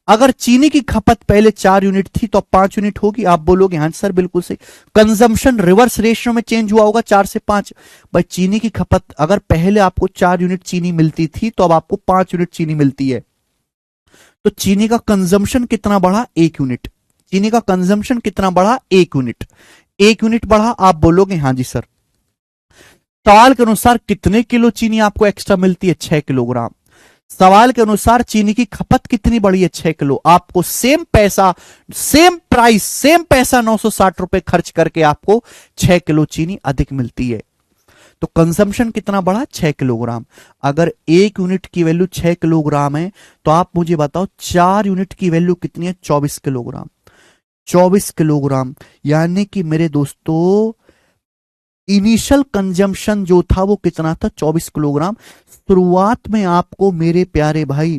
S1: अगर चीनी की खपत पहले 4 यूनिट थी तो 5 यूनिट होगी। आप बोलोगे हाँ सर बिल्कुल सही, कंजम्पशन रिवर्स रेशियो में चेंज हुआ होगा 4 से 5। भाई चीनी की खपत अगर पहले आपको 4 यूनिट चीनी मिलती थी तो अब आपको 5 यूनिट चीनी मिलती है, तो चीनी का कंजम्पशन कितना बढ़ा? 1 यूनिट। चीनी का कंजम्पशन कितना बढ़ा? 1 यूनिट। 1 यूनिट बढ़ा। आप बोलोगे हाँ जी सर। सवाल के अनुसार कितने किलो चीनी आपको एक्स्ट्रा मिलती है? 6 किलोग्राम। सवाल के अनुसार चीनी की खपत कितनी बढ़ी है? 6 किलो। आपको सेम पैसा, सेम प्राइस, सेम पैसा 960 रुपए खर्च करके आपको 6 किलो चीनी अधिक मिलती है। तो कंजम्पशन कितना बढ़ा? 6 किलोग्राम। अगर 1 यूनिट की वैल्यू 6 किलोग्राम है तो आप मुझे बताओ 4 यूनिट की वैल्यू कितनी है? 24 किलोग्राम। 24 किलोग्राम यानी कि मेरे दोस्तों इनिशियल कंजम्पशन जो था वो कितना था? 24 किलोग्राम। शुरुआत में आपको मेरे प्यारे भाई,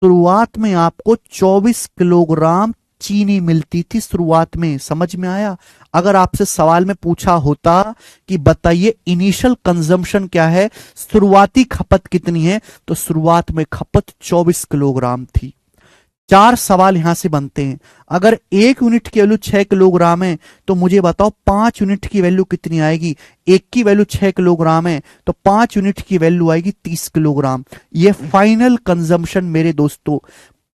S1: शुरुआत में आपको 24 किलोग्राम चीनी मिलती थी शुरुआत में। समझ में आया? अगर आपसे सवाल में पूछा होता कि बताइए इनिशियल कंजम्पशन क्या है, शुरुआती खपत कितनी है, तो शुरुआत में खपत 24 किलोग्राम थी। 4 सवाल यहां से बनते हैं। अगर 1 यूनिट की वैल्यू 6 किलोग्राम है तो मुझे बताओ 5 यूनिट की वैल्यू कितनी आएगी? 1 की वैल्यू 6 किलोग्राम है तो 5 यूनिट की वैल्यू आएगी 30 किलोग्राम। ये फाइनल कंजम्पशन मेरे दोस्तों,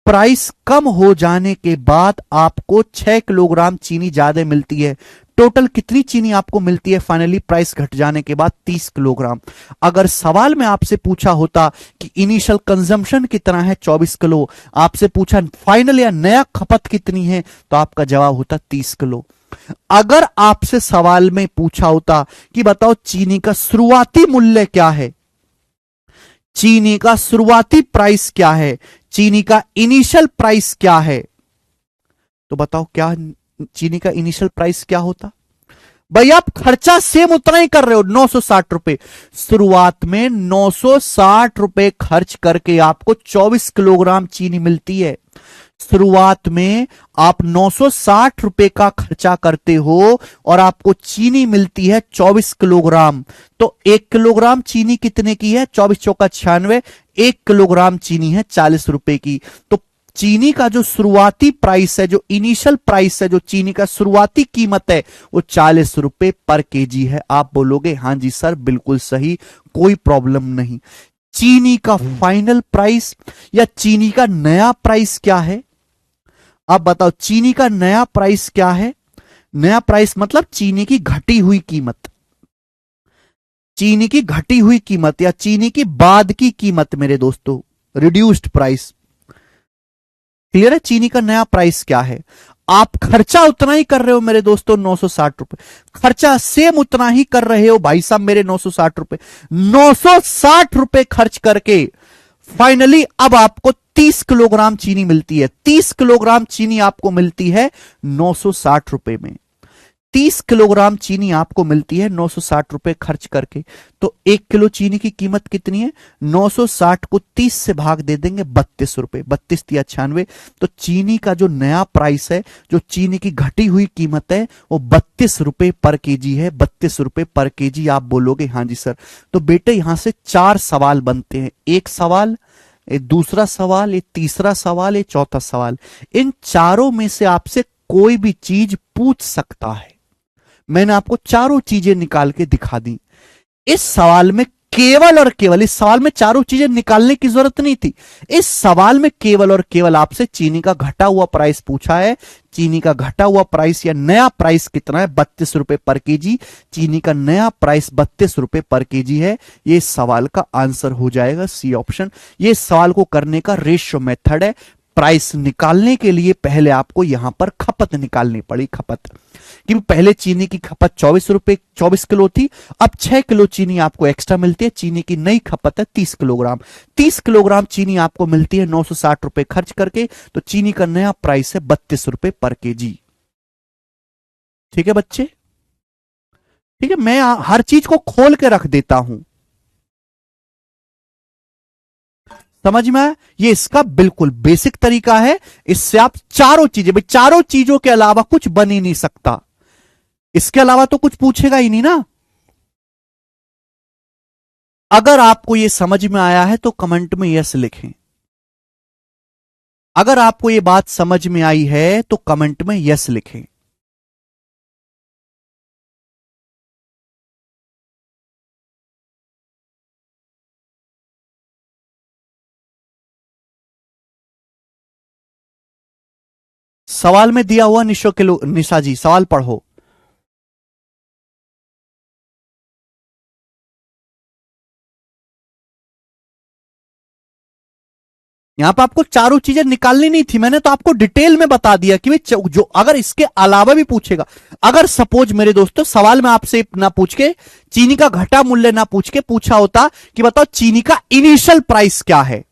S1: प्राइस कम हो जाने के बाद आपको 6 किलोग्राम चीनी ज्यादा मिलती है। टोटल कितनी चीनी आपको मिलती है फाइनली प्राइस घट जाने के बाद? 30 किलोग्राम। अगर सवाल में आपसे पूछा होता कि इनिशियल कंजम्पशन कितना है? 24 किलो। आपसे पूछा फाइनल या नया खपत कितनी है, तो आपका जवाब होता 30 किलो। अगर आपसे सवाल में पूछा होता कि बताओ चीनी का शुरुआती मूल्य क्या है, चीनी का शुरुआती प्राइस क्या है, चीनी का इनिशियल प्राइस क्या है, तो बताओ क्या चीनी का इनिशियल प्राइस क्या होता? भाई आप खर्चा सेम उतना ही कर रहे हो, 960 रुपए। शुरुआत में 960 रुपए खर्च करके आपको 24 किलोग्राम चीनी मिलती है। शुरुआत में आप 960 रुपए का खर्चा करते हो और आपको चीनी मिलती है 24 किलोग्राम। तो 1 किलोग्राम चीनी कितने की है? 24 चौका 96। 1 किलोग्राम चीनी है 40 रुपए की। तो चीनी का जो शुरुआती प्राइस है, जो इनिशियल प्राइस है, जो चीनी का शुरुआती कीमत है, वो 40 रुपए पर केजी है। आप बोलोगे हाँ जी सर बिल्कुल सही, कोई प्रॉब्लम नहीं। चीनी का फाइनल प्राइस या चीनी का नया प्राइस क्या है? आप बताओ चीनी का नया प्राइस क्या है? नया प्राइस मतलब चीनी की घटी हुई कीमत, चीनी की घटी हुई कीमत या चीनी की बाद की कीमत मेरे दोस्तों, रिड्यूस्ड प्राइस। क्लियर है? चीनी का नया प्राइस क्या है? आप खर्चा उतना ही कर रहे हो मेरे दोस्तों 960 रुपए, खर्चा सेम उतना ही कर रहे हो भाई साहब मेरे 960 रुपए। 960 रुपए खर्च करके फाइनली अब आपको 30 किलोग्राम चीनी मिलती है। 30 किलोग्राम चीनी आपको मिलती है 960 रुपए में। 30 किलोग्राम चीनी आपको मिलती है 960 रुपए खर्च करके। तो 1 किलो चीनी की कीमत कितनी है? 960 को 30 से भाग दे देंगे 32 रुपए, 32 या 96। तो चीनी का जो नया प्राइस है, जो चीनी की घटी हुई कीमत है, वो 32 रुपए पर केजी है। 32 रुपए पर केजी। आप बोलोगे हाँ जी सर। तो बेटे यहां से 4 सवाल बनते हैं। एक सवाल, ये दूसरा सवाल, ये तीसरा सवाल, ये चौथा सवाल। इन चारों में से आपसे कोई भी चीज पूछ सकता है। मैंने आपको चारों चीजें निकाल के दिखा दी। इस सवाल में केवल और केवल, इस सवाल में चारों चीजें निकालने की जरूरत नहीं थी। इस सवाल में केवल और केवल आपसे चीनी का घटा हुआ प्राइस पूछा है। चीनी का घटा हुआ प्राइस या नया प्राइस कितना है? 32 रुपए पर केजी। चीनी का नया प्राइस 32 रुपए पर केजी है। ये सवाल का आंसर हो जाएगा सी ऑप्शन। ये सवाल को करने का रेशियो मेथड है। प्राइस निकालने के लिए पहले आपको यहां पर खपत निकालनी पड़ी। खपत कि पहले चीनी की खपत 24 किलो थी, अब 6 किलो चीनी आपको एक्स्ट्रा मिलती है। चीनी की नई खपत है 30 किलोग्राम। 30 किलोग्राम चीनी आपको मिलती है 960 रुपए खर्च करके। तो चीनी का नया प्राइस है 32 रुपए पर केजी। ठीक है बच्चे? ठीक है, मैं हर चीज को खोल के रख देता हूं। समझ में आया? ये इसका बिल्कुल बेसिक तरीका है। इससे आप चारों चीजें, भाई चारों चीजों के अलावा कुछ बन ही नहीं सकता। इसके अलावा तो कुछ पूछेगा ही नहीं ना। अगर आपको ये समझ में आया है तो कमेंट में यस लिखें। अगर आपको ये बात समझ में आई है तो कमेंट में यस लिखें। सवाल में दिया हुआ निशा जी सवाल पढ़ो। यहां पर आपको चारों चीजें निकालनी नहीं थी। मैंने तो आपको डिटेल में बता दिया कि भाई जो अगर इसके अलावा भी पूछेगा, अगर सपोज मेरे दोस्तों सवाल में आपसे ना पूछ के चीनी का घटा मूल्य ना पूछ के पूछा होता कि बताओ चीनी का इनिशियल प्राइस क्या है,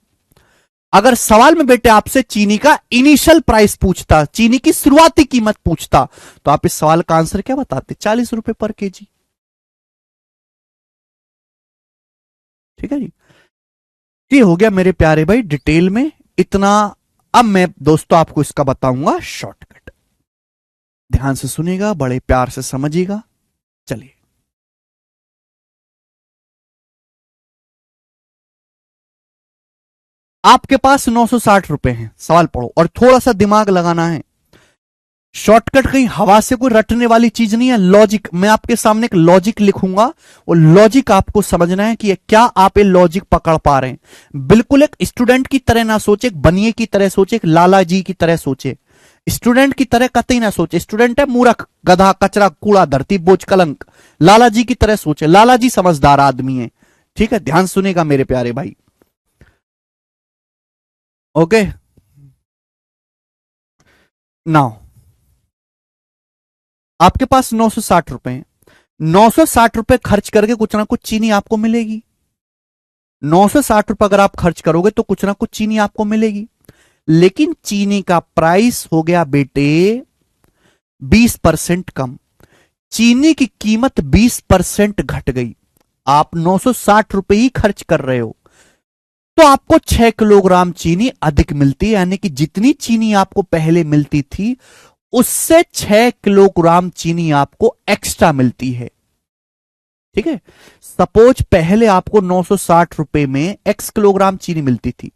S1: अगर सवाल में बेटे आपसे चीनी का इनिशियल प्राइस पूछता, चीनी की शुरुआती कीमत पूछता, तो आप इस सवाल का आंसर क्या बताते? 40 रुपए पर केजी। ठीक है जी। ये हो गया मेरे प्यारे भाई डिटेल में इतना। अब मैं दोस्तों आपको इसका बताऊंगा शॉर्टकट। ध्यान से सुनिएगा, बड़े प्यार से समझिएगा। चलिए, आपके पास 960 रुपए हैं। सवाल पढ़ो और थोड़ा सा दिमाग लगाना है। शॉर्टकट कहीं हवा से कोई रटने वाली चीज नहीं है। लॉजिक, मैं आपके सामने एक लॉजिक लिखूंगा, वो लॉजिक आपको समझना है कि क्या आप ये लॉजिक पकड़ पा रहे हैं। बिल्कुल एक स्टूडेंट की तरह ना सोचे, एक बनिए की तरह सोचे, एक लाला जी की तरह सोचे। स्टूडेंट की तरह कतई ना सोचे। स्टूडेंट है मूर्ख, गधा, कचरा, कूड़ा, धरती बोझ, कलंक। लाला जी की तरह सोचे। लाला जी समझदार आदमी है। ठीक है, ध्यान सुनेगा मेरे प्यारे भाई। ओके, नाउ आपके पास 960 रुपए हैं। 960 रुपए खर्च करके कुछ ना कुछ चीनी आपको मिलेगी। 960 रुपए अगर आप खर्च करोगे तो कुछ ना कुछ चीनी आपको मिलेगी। लेकिन चीनी का प्राइस हो गया बेटे 20% कम। चीनी की कीमत 20% घट गई। आप 960 रुपए ही खर्च कर रहे हो, तो आपको 6 किलोग्राम चीनी अधिक मिलती है। यानी कि जितनी चीनी आपको पहले मिलती थी उससे 6 किलोग्राम चीनी आपको एक्स्ट्रा मिलती है। ठीक है, सपोज पहले आपको 960 रुपए में x किलोग्राम चीनी मिलती थी,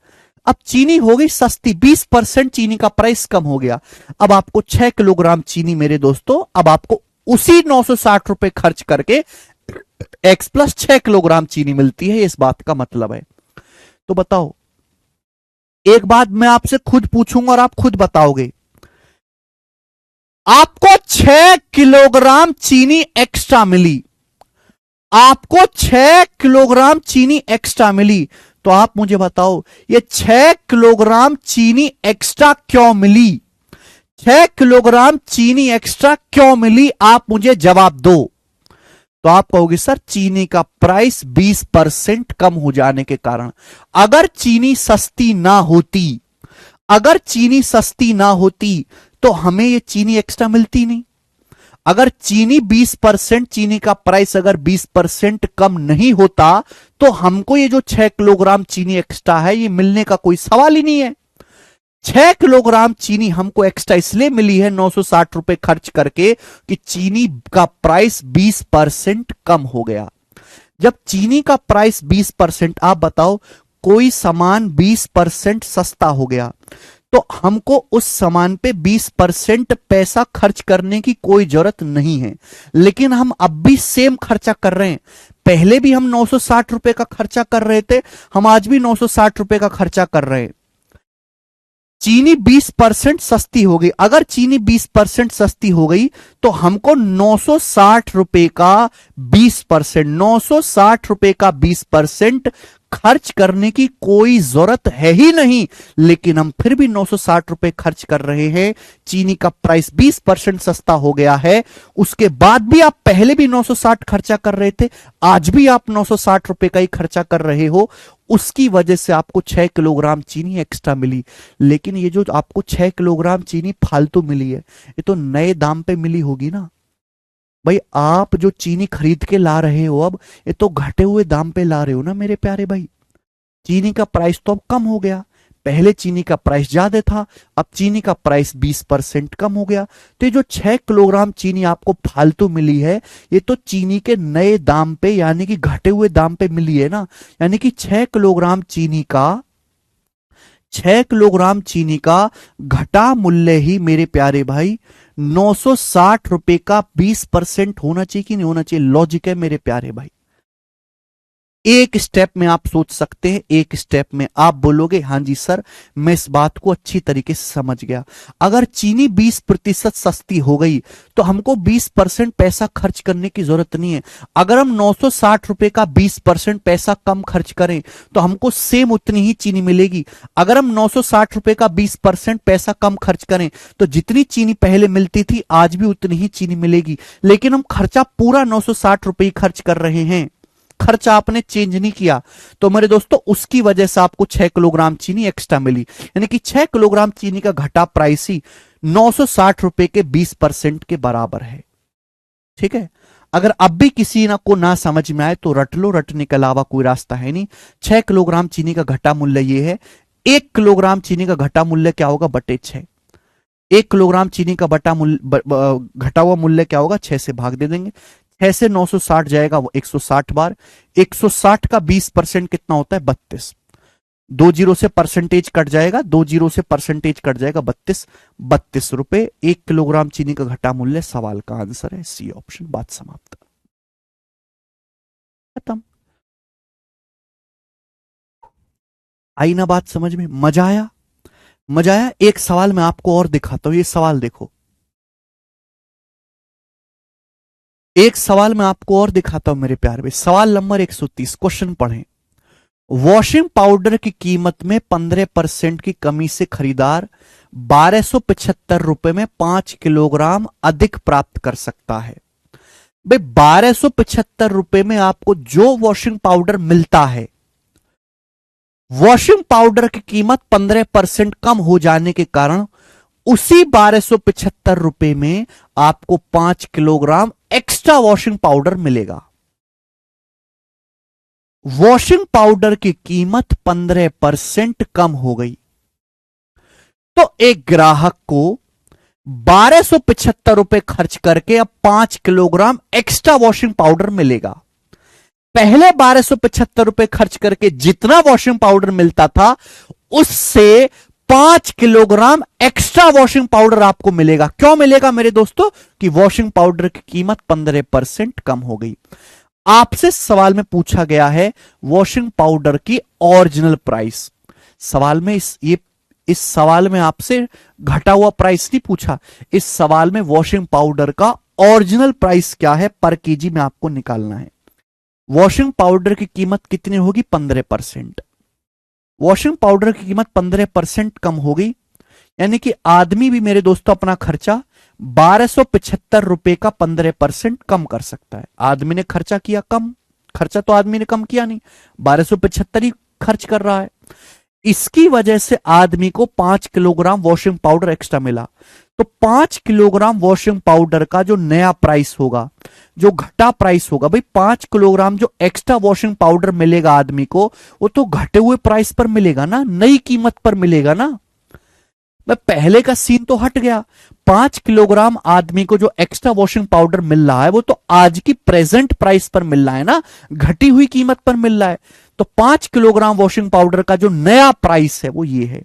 S1: अब चीनी हो गई सस्ती, 20% चीनी का प्राइस कम हो गया। अब आपको 6 किलोग्राम चीनी मेरे दोस्तों, अब आपको उसी 960 रुपए खर्च करके x प्लस 6 किलोग्राम चीनी मिलती है। इस बात का मतलब है। तो बताओ, एक बात मैं आपसे खुद पूछूंगा और आप खुद बताओगे। आपको 6 किलोग्राम चीनी एक्स्ट्रा मिली, आपको 6 किलोग्राम चीनी एक्स्ट्रा मिली, तो आप मुझे बताओ ये 6 किलोग्राम चीनी एक्स्ट्रा क्यों मिली? 6 किलोग्राम चीनी एक्स्ट्रा क्यों मिली? आप मुझे जवाब दो। तो आप कहोगे सर चीनी का प्राइस 20% कम हो जाने के कारण। अगर चीनी सस्ती ना होती, अगर चीनी सस्ती ना होती तो हमें ये चीनी एक्स्ट्रा मिलती नहीं। अगर चीनी 20%, चीनी का प्राइस अगर 20% कम नहीं होता तो हमको ये जो 6 किलोग्राम चीनी एक्स्ट्रा है ये मिलने का कोई सवाल ही नहीं है। 6 किलोग्राम चीनी हमको एक्स्ट्रा इसलिए मिली है 960 रुपए खर्च करके कि चीनी का प्राइस 20% कम हो गया। जब चीनी का प्राइस 20%, आप बताओ कोई सामान 20% सस्ता हो गया तो हमको उस सामान पे 20% पैसा खर्च करने की कोई जरूरत नहीं है, लेकिन हम अब भी सेम खर्चा कर रहे हैं। पहले भी हम 960 रुपए का खर्चा कर रहे थे, हम आज भी 960 रुपए का खर्चा कर रहे हैं। चीनी 20% सस्ती हो गई, अगर चीनी 20% सस्ती हो गई तो हमको 960 रुपए का 20%, 960 रुपए का 20% खर्च करने की कोई जरूरत है ही नहीं, लेकिन हम फिर भी 960 रुपए खर्च कर रहे हैं। चीनी का प्राइस 20% सस्ता हो गया है, उसके बाद भी आप पहले भी 960 खर्चा कर रहे थे, आज भी आप 960 रुपए का ही खर्चा कर रहे हो, उसकी वजह से आपको 6 किलोग्राम चीनी एक्स्ट्रा मिली। लेकिन ये जो आपको 6 किलोग्राम चीनी फालतू मिली है, ये तो नए दाम पे मिली होगी ना भाई। आप जो चीनी खरीद के ला रहे हो अब, ये तो घटे हुए दाम पे ला रहे हो ना मेरे प्यारे भाई। चीनी का प्राइस तो अब कम हो गया, पहले चीनी का प्राइस ज्यादा था, अब चीनी का प्राइस 20% कम हो गया। तो ये जो 6 किलोग्राम चीनी आपको फालतू मिली है, ये तो चीनी के नए दाम पे यानी कि घटे हुए दाम पे मिली है ना। यानी कि 6 किलोग्राम चीनी का 6 किलोग्राम चीनी का घटा मूल्य ही मेरे प्यारे भाई 960 रुपए का 20% होना चाहिए कि नहीं होना चाहिए। लॉजिक है मेरे प्यारे भाई। एक स्टेप में आप सोच सकते हैं, एक स्टेप में आप बोलोगे हाँ जी सर मैं इस बात को अच्छी तरीके से समझ गया। अगर चीनी 20% सस्ती हो गई तो हमको 20% पैसा खर्च करने की जरूरत नहीं है। अगर हम 960 रुपए का 20% पैसा कम खर्च करें तो हमको सेम उतनी ही चीनी मिलेगी। अगर हम 960 रुपए का 20% पैसा कम खर्च करें तो जितनी चीनी पहले मिलती थी आज भी उतनी ही चीनी मिलेगी, लेकिन हम खर्चा पूरा 960 रुपए ही खर्च कर रहे हैं, खर्चा आपने चेंज नहीं किया। तो मेरे दोस्तों उसकी वजह से आपको 6 किलोग्राम चीनी एक्स्ट्रा मिली, यानी कि 6 किलोग्राम चीनी का घटा प्राइस ही 960 रुपए के 20% के बराबर है। ठीक है, अगर अब भी किसी ना को ना समझ में आए तो रट लो, रटने के अलावा कोई रास्ता है नहीं। 6 किलोग्राम चीनी का घटा मूल्य ये है, 1 किलोग्राम चीनी का घटा मूल्य क्या होगा बटे 6। 1 किलोग्राम चीनी का घटा हुआ मूल्य क्या होगा, 6 से भाग दे देंगे, 6 से 960 जाएगा वो 160 बार, 160 का 20% कितना होता है 32, 2 जीरो से परसेंटेज कट जाएगा, 2 जीरो से परसेंटेज कट जाएगा 32 रुपए 1 किलोग्राम चीनी का घटा मूल्य। सवाल का आंसर है सी ऑप्शन। बात समाप्त, खत्म। आई ना बात समझ में? मजा आया? मजा आया? एक सवाल मैं आपको और दिखाता हूं, ये सवाल देखो, एक सवाल मैं आपको और दिखाता हूं मेरे प्यारे भाई। सवाल नंबर 130, क्वेश्चन पढ़ें। वॉशिंग पाउडर की कीमत में 15% की कमी से खरीदार 1275 रुपए में 5 किलोग्राम अधिक प्राप्त कर सकता है। भाई 1275 रुपए में आपको जो वॉशिंग पाउडर मिलता है, वॉशिंग पाउडर की कीमत 15% कम हो जाने के कारण उसी 1275 रुपए में आपको 5 किलोग्राम एक्स्ट्रा वॉशिंग पाउडर मिलेगा। वॉशिंग पाउडर की कीमत 15% कम हो गई तो एक ग्राहक को 1275 रुपए खर्च करके अब 5 किलोग्राम एक्स्ट्रा वॉशिंग पाउडर मिलेगा। पहले 1275 रुपए खर्च करके जितना वॉशिंग पाउडर मिलता था उससे 5 किलोग्राम एक्स्ट्रा वॉशिंग पाउडर आपको मिलेगा। क्यों मिलेगा मेरे दोस्तों? कि वॉशिंग पाउडर की कीमत 15% कम हो गई। आपसे सवाल में पूछा गया है वॉशिंग पाउडर की ओरिजिनल प्राइस। सवाल में इस सवाल में आपसे घटा हुआ प्राइस नहीं पूछा, इस सवाल में वॉशिंग पाउडर का ओरिजिनल प्राइस क्या है पर केजी में आपको निकालना है। वॉशिंग पाउडर की कीमत कितनी होगी? 15%। वॉशिंग पाउडर की कीमत 15% कम हो गई, यानी कि आदमी भी मेरे दोस्तों अपना खर्चा 1275 रुपए का 15% कम कर सकता है। आदमी ने खर्चा किया कम, खर्चा तो आदमी ने कम किया नहीं, 1275 ही खर्च कर रहा है। इसकी वजह से आदमी को 5 किलोग्राम वॉशिंग पाउडर एक्स्ट्रा मिला। तो 5 किलोग्राम वॉशिंग पाउडर का जो नया प्राइस होगा, जो घटा प्राइस होगा, भाई 5 किलोग्राम जो एक्स्ट्रा वॉशिंग पाउडर मिलेगा आदमी को, वो तो घटे हुए प्राइस पर मिलेगा ना, नई कीमत पर मिलेगा ना। मैं पहले का सीन तो हट गया। 5 किलोग्राम आदमी को जो एक्स्ट्रा वॉशिंग पाउडर मिल रहा है वो तो आज की प्रेजेंट प्राइस पर मिल रहा है ना, घटी हुई कीमत पर मिल रहा है। तो 5 किलोग्राम वॉशिंग पाउडर का जो नया प्राइस है वो ये है।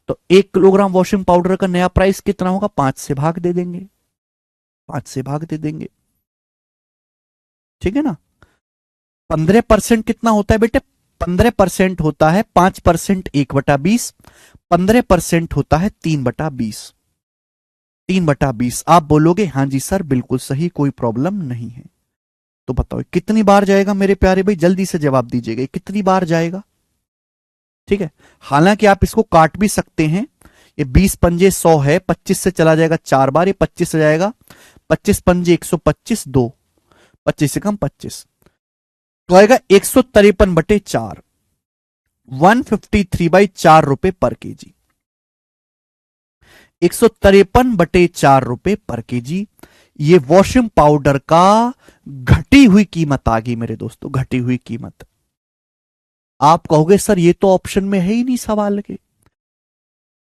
S1: तो 1 किलोग्राम वॉशिंग पाउडर का नया प्राइस कितना होगा? 5 से भाग दे देंगे, 5 से भाग दे देंगे, ठीक है ना। 15% कितना होता है बेटे? 15% होता है 5% 1/20, 15% होता है 3/20, 3/20। आप बोलोगे हाँ जी सर बिल्कुल सही, कोई प्रॉब्लम नहीं है। तो बताओ कितनी बार जाएगा मेरे प्यारे भाई? जल्दी से जवाब दीजिएगा, कितनी बार जाएगा? ठीक है, हालांकि आप इसको काट भी सकते हैं। ये 20 पंजे 100 है, 25 से चला जाएगा 4 बार, ये 25 से जाएगा, 25 पंजे 125, 2, 25 से कम 25, तो आएगा 153/4, 153/4 रुपए पर केजी, 153/4 रुपए पर केजी। ये वॉशिंग पाउडर का घटी हुई कीमत आ गई मेरे दोस्तों, घटी हुई कीमत। आप कहोगे सर ये तो ऑप्शन में है ही नहीं सवाल के।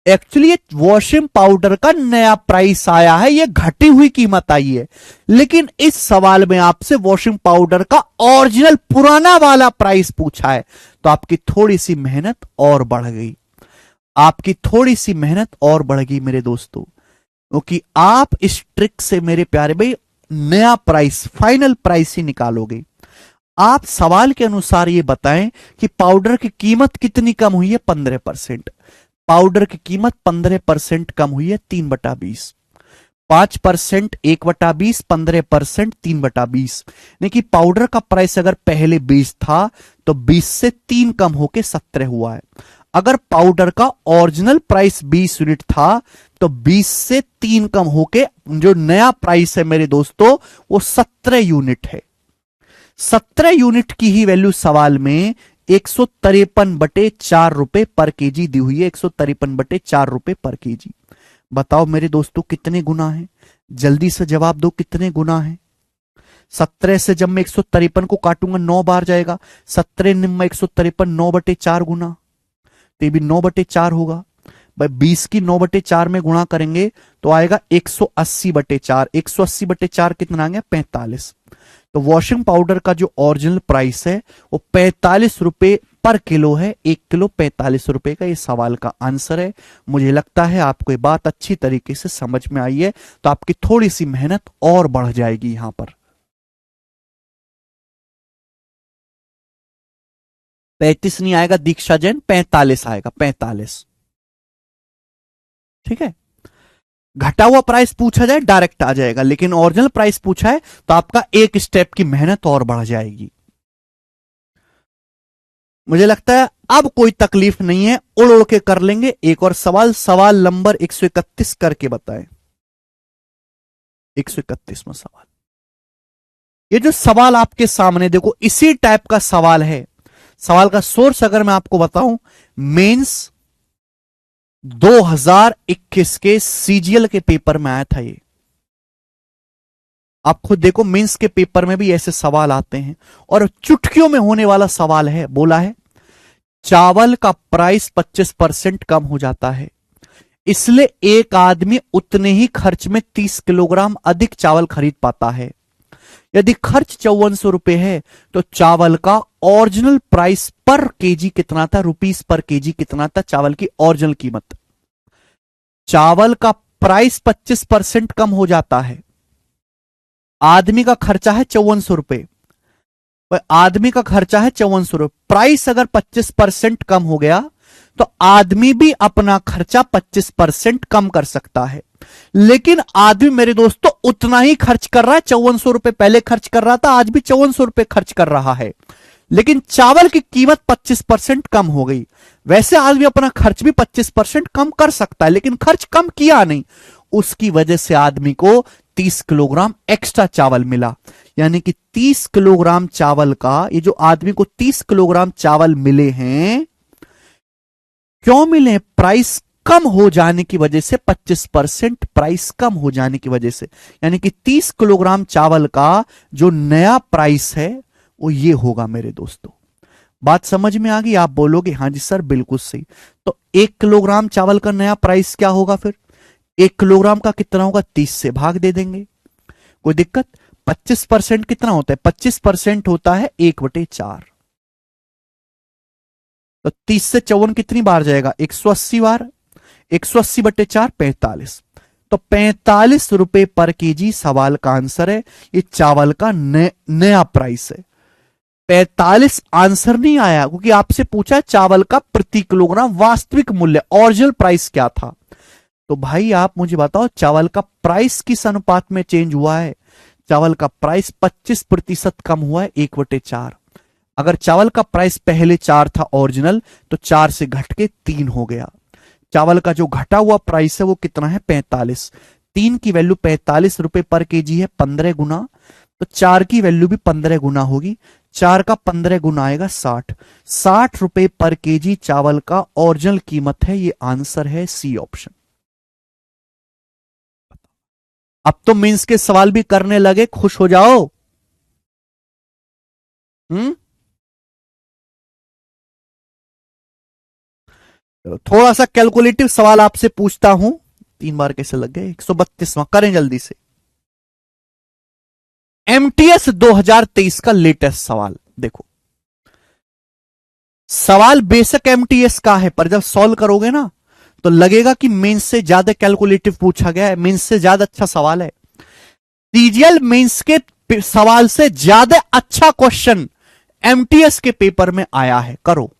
S1: एक्चुअली वॉशिंग पाउडर का नया प्राइस आया है, ये घटी हुई कीमत आई है, लेकिन इस सवाल में आपसे वॉशिंग पाउडर का ओरिजिनल पुराना वाला प्राइस पूछा है, तो आपकी थोड़ी सी मेहनत और बढ़ गई, आपकी थोड़ी सी मेहनत और बढ़ गई मेरे दोस्तों, क्योंकि आप इस ट्रिक से मेरे प्यारे भाई नया प्राइस, फाइनल प्राइस ही निकालोगे। आप सवाल के अनुसार ये बताएं कि पाउडर की कीमत कितनी कम हुई है? 15%। पाउडर की कीमत 15% कम हुई है, 3/20, 5% 1/20, 15% 3/20। यानी कि पाउडर का प्राइस अगर पहले 20 था तो 20 से 3 कम होके 17 हुआ है। अगर पाउडर का ओरिजिनल प्राइस 20 यूनिट था तो 20 से 3 कम होके जो नया प्राइस है मेरे दोस्तों वो 17 यूनिट है। 17 यूनिट की ही वैल्यू सवाल में 153/4 रुपए पर केजी दी हुई है, 153/4 रुपए पर केजी। बताओ मेरे दोस्तों कितने गुना है? जल्दी से जवाब दो, कितने गुना है? 17 से जब मैं 153 को काटूंगा 9 बार जाएगा, 17 निम्न 153 9/4 गुना, तो ये भी 9/4 होगा। भाई 20 की 9/4 में गुणा करेंगे तो आएगा 180/4, 180/4 कितना आ गया? 45। तो वॉशिंग पाउडर का जो ओरिजिनल प्राइस है वो 45 रुपए पर किलो है, 1 किलो 45 रुपए का। ये सवाल का आंसर है। मुझे लगता है आपको ये बात अच्छी तरीके से समझ में आई है, तो आपकी थोड़ी सी मेहनत और बढ़ जाएगी यहां पर। 35 नहीं आएगा दीक्षा जैन, 45 आएगा, 45। ठीक है, घटा हुआ प्राइस पूछा जाए डायरेक्ट आ जाएगा, लेकिन ओरिजिनल प्राइस पूछा है तो आपका एक स्टेप की मेहनत और बढ़ जाएगी। मुझे लगता है अब कोई तकलीफ नहीं है, उड़ उड़ के कर लेंगे। एक और सवाल, सवाल नंबर 131 करके बताएं। 131वां सवाल, ये जो सवाल आपके सामने देखो इसी टाइप का सवाल है। सवाल का सोर्स अगर मैं आपको बताऊं, मेंस 2021 के सीजीएल के पेपर में आया था ये। आप खुद देखो मेंस के पेपर में भी ऐसे सवाल आते हैं और चुटकियों में होने वाला सवाल है। बोला है चावल का प्राइस 25% कम हो जाता है, इसलिए एक आदमी उतने ही खर्च में 30 किलोग्राम अधिक चावल खरीद पाता है। यदि खर्च 5400 रुपए है तो चावल का ओरिजिनल प्राइस पर केजी कितना था? रुपीस पर केजी कितना था चावल की ओरिजिनल कीमत? चावल का प्राइस 25% कम हो जाता है, आदमी का खर्चा है 5400 रुपए, आदमी का खर्चा है 5400 रुपए, प्राइस अगर 25% कम हो गया तो आदमी भी अपना खर्चा 25% कम कर सकता है। लेकिन आदमी मेरे दोस्तों उतना ही खर्च कर रहा है, 5400 रुपए पहले खर्च कर रहा था, आज भी 5400 रुपए खर्च कर रहा है, लेकिन चावल की कीमत 25% कम हो गई। वैसे आदमी अपना खर्च भी 25% कम कर सकता है, लेकिन खर्च कम किया नहीं, उसकी वजह से आदमी को 30 किलोग्राम एक्स्ट्रा चावल मिला। यानी कि 30 किलोग्राम चावल का, ये जो आदमी को 30 किलोग्राम चावल मिले हैं, क्यों मिले? प्राइस कम हो जाने की वजह से 25% प्राइस कम हो जाने की वजह से, यानी कि 30 किलोग्राम चावल का जो नया प्राइस है वो ये होगा मेरे दोस्तों। बात समझ में आ गई? आप बोलोगे हाँ जी सर बिल्कुल सही। तो 1 किलोग्राम चावल का नया प्राइस क्या होगा फिर? 1 किलोग्राम का कितना होगा? 30 से भाग दे देंगे, कोई दिक्कत? 25% कितना होता है? 25% होता है 1/4। तो 30 से 54 कितनी बार जाएगा? 180 बार। 180/4 45। तो 45 रुपए पर केजी सवाल का आंसर है। ये चावल का नया प्राइस है। 45 आंसर नहीं आया, क्योंकि आपसे पूछा चावल का प्रति किलोग्राम वास्तविक मूल्य, ओरिजिनल प्राइस क्या था। तो भाई आप मुझे बताओ चावल का प्राइस किस अनुपात में चेंज हुआ है? चावल का प्राइस 25% कम हुआ है 1/4। अगर चावल का प्राइस पहले 4 था ओरिजिनल, तो 4 से घट के 3 हो गया। चावल का जो घटा हुआ प्राइस है वो कितना है? 45। 3 की वैल्यू 45 रुपए पर केजी है, 15 गुना। तो 4 की वैल्यू भी 15 गुना होगी। 4 का 15 गुना आएगा 60। 60 रुपए पर केजी चावल का ओरिजिनल कीमत है। ये आंसर है सी ऑप्शन। अब तो मेंस के सवाल भी करने लगे, खुश हो जाओ। हम्म। थोड़ा सा कैलकुलेटिव सवाल आपसे पूछता हूं। 3 बार कैसे लग गए? 132वां करें जल्दी से। एमटीएस 2023 का लेटेस्ट सवाल देखो। सवाल बेसिक एमटीएस का है, पर जब सॉल्व करोगे ना तो लगेगा कि मेंस से ज्यादा कैलकुलेटिव पूछा गया है, मेंस से ज्यादा अच्छा सवाल है। सीजीएल मेंस के सवाल से ज्यादा अच्छा क्वेश्चन एमटीएस के पेपर में आया है। करो।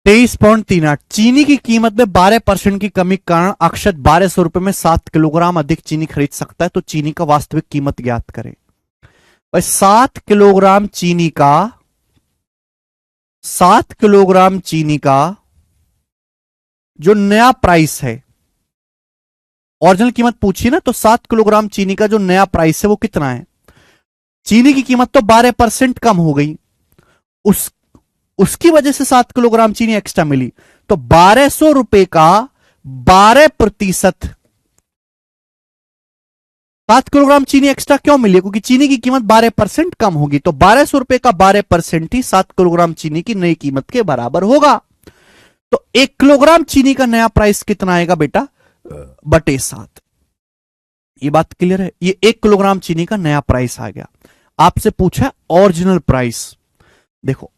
S1: ₹23.38। चीनी की कीमत में 12% की कमी के कारण अक्षत 1200 रुपए में 7 किलोग्राम अधिक चीनी खरीद सकता है। तो चीनी का वास्तविक कीमत ज्ञात करें। भाई 7 किलोग्राम चीनी का जो नया प्राइस है, ओरिजिनल कीमत पूछी ना, तो 7 किलोग्राम चीनी का जो नया प्राइस है वो कितना है? चीनी की कीमत तो 12% कम हो गई, उस उसकी वजह से 7 किलोग्राम चीनी एक्स्ट्रा मिली। तो 1200 रुपए का 12% 7 किलोग्राम चीनी एक्स्ट्रा क्यों मिली? क्योंकि चीनी की कीमत 12% कम होगी, तो 1200 रुपए का 12% ही 7 किलोग्राम चीनी की नई कीमत के बराबर होगा। तो 1 किलोग्राम चीनी का नया प्राइस कितना आएगा बेटा? बटे 7। ये बात क्लियर है? ये 1 किलोग्राम चीनी का नया प्राइस आ गया। आपसे पूछा ओरिजिनल प्राइस, देखो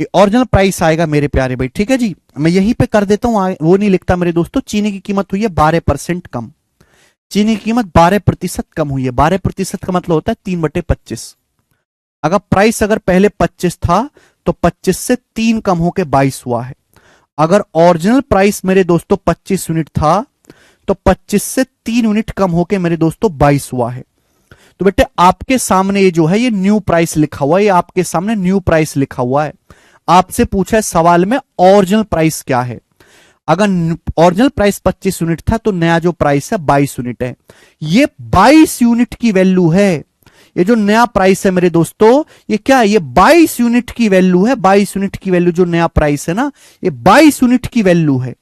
S1: ये ओरिजिनल प्राइस आएगा मेरे प्यारे भाई, ठीक है जी। मैं यहीं पे कर देता हूं, वो नहीं लिखता मेरे दोस्तों। चीनी की कीमत हुई है 12% कम, चीनी की कीमत 12% कम हुई है। 12% का मतलब होता है 3/25। अगर प्राइस अगर पहले 25 था तो 25 से 3 कम होकर 22 हुआ है। अगर ओरिजिनल प्राइस मेरे दोस्तों 25 यूनिट था तो 25 से 3 यूनिट कम होकर मेरे दोस्तों 22 हुआ है। तो बेटे आपके सामने ये जो है ये न्यू प्राइस लिखा हुआ है, ये आपके सामने न्यू प्राइस लिखा हुआ है। आपसे पूछा है सवाल में ओरिजिनल प्राइस क्या है। अगर ओरिजिनल प्राइस 25 यूनिट था तो नया जो प्राइस है 22 यूनिट है। ये 22 यूनिट की वैल्यू है। ये जो नया प्राइस है मेरे दोस्तों ये क्या है? ये 22 यूनिट की वैल्यू है। 22 यूनिट की वैल्यू जो नया प्राइस है ना, ये 22 यूनिट की वैल्यू है।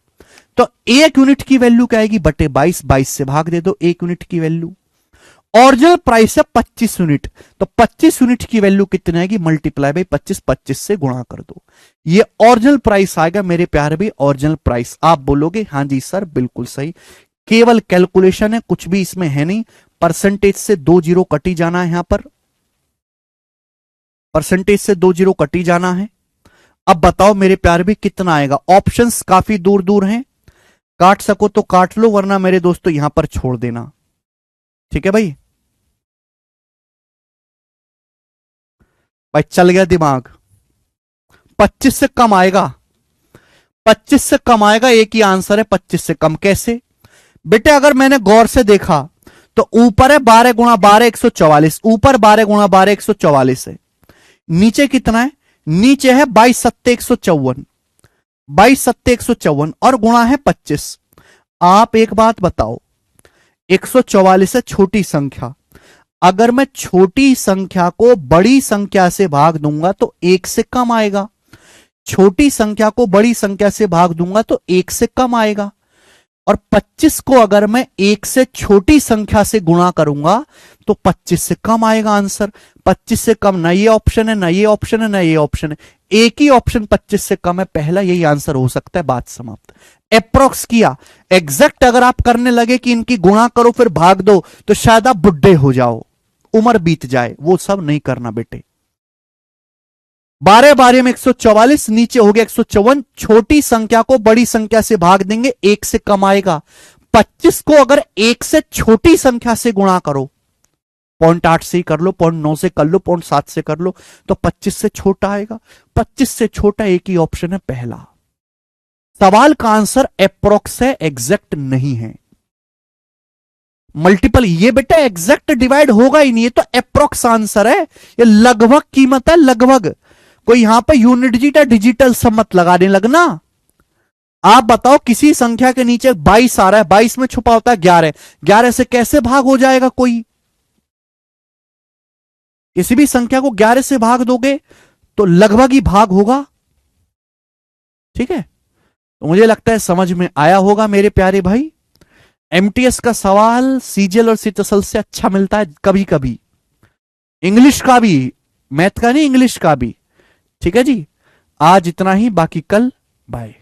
S1: तो 1 यूनिट की वैल्यू क्या आएगी? बटे 22, 22 से भाग दे दो 1 यूनिट की वैल्यू। ओरिजिनल प्राइस है 25 यूनिट, तो 25 यूनिट की वैल्यू कितनी आएगी? मल्टीप्लाई बाई 25, 25 से गुणा कर दो। ये ओरिजिनल प्राइस आएगा मेरे प्यारे भाई, ओरिजिनल प्राइस। आप बोलोगे हाँ जी सर बिल्कुल सही, केवल कैलकुलेशन है, कुछ भी इसमें है नहीं। परसेंटेज से 2 जीरो कटी जाना है, यहां पर परसेंटेज से 2 जीरो कटी जाना है। अब बताओ मेरे प्यारे भाई कितना आएगा? ऑप्शंस काफी दूर दूर हैं, काट सको तो काट लो, वरना मेरे दोस्तों यहां पर छोड़ देना, ठीक है भाई। भाई चल गया दिमाग। 25 से कम आएगा, 25 से कम आएगा, एक ही आंसर है 25 से कम। कैसे बेटे? अगर मैंने गौर से देखा तो ऊपर है 12 गुणा 12 144, ऊपर 12 गुणा 12 144 है। नीचे कितना है? नीचे है 22 सत्ते 154, 22 सत्ते 154 और गुणा है 25। आप एक बात बताओ, 144 है छोटी संख्या, अगर मैं छोटी संख्या को बड़ी संख्या से भाग दूंगा तो 1 से कम आएगा। छोटी संख्या को बड़ी संख्या से भाग दूंगा तो 1 से कम आएगा। और 25 को अगर मैं 1 से छोटी संख्या से गुणा करूंगा तो 25 से कम आएगा आंसर। 25 से कम ना ये ऑप्शन है, ना ये ऑप्शन है, ना ये ऑप्शन है, एक ही ऑप्शन 25 से कम है, पहला यही आंसर हो सकता है। बात समाप्त। अप्रोक्स किया, एग्जैक्ट अगर आप करने लगे कि इनकी गुणा करो फिर भाग दो तो शायद आप बुढ़े हो जाओ, उम्र बीत जाए, वो सब नहीं करना बेटे। 12 12 में 144, नीचे हो गया 154। छोटी संख्या को बड़ी संख्या से भाग देंगे, 1 से कम आएगा। 25 को अगर 1 से छोटी संख्या से गुणा करो, 0.8 से ही कर लो, 0.9 से कर लो, 0.7 से कर लो, तो 25 से छोटा आएगा। 25 से छोटा एक ही ऑप्शन है, पहला। सवाल का आंसर अप्रोक्स है, एग्जैक्ट नहीं है। मल्टीपल ये बेटा एग्जैक्ट डिवाइड होगा ही नहीं, ये तो अप्रोक्स आंसर है, ये लगभग कीमत है, लगभग। कोई यहां पर यूनिट डिजिट या डिजिटल सब मत लगाने लगना। आप बताओ किसी संख्या के नीचे 22 आ रहा है, 22 में छुपा होता है 11, 11 से कैसे भाग हो जाएगा? कोई किसी भी संख्या को 11 से भाग दोगे तो लगभग ही भाग होगा, ठीक है। तो मुझे लगता है समझ में आया होगा मेरे प्यारे भाई। एमटीएस का सवाल सीजीएल और सीटसल से अच्छा मिलता है कभी कभी, इंग्लिश का भी, मैथ का नहीं इंग्लिश का भी, ठीक है जी। आज इतना ही, बाकी कल बाय।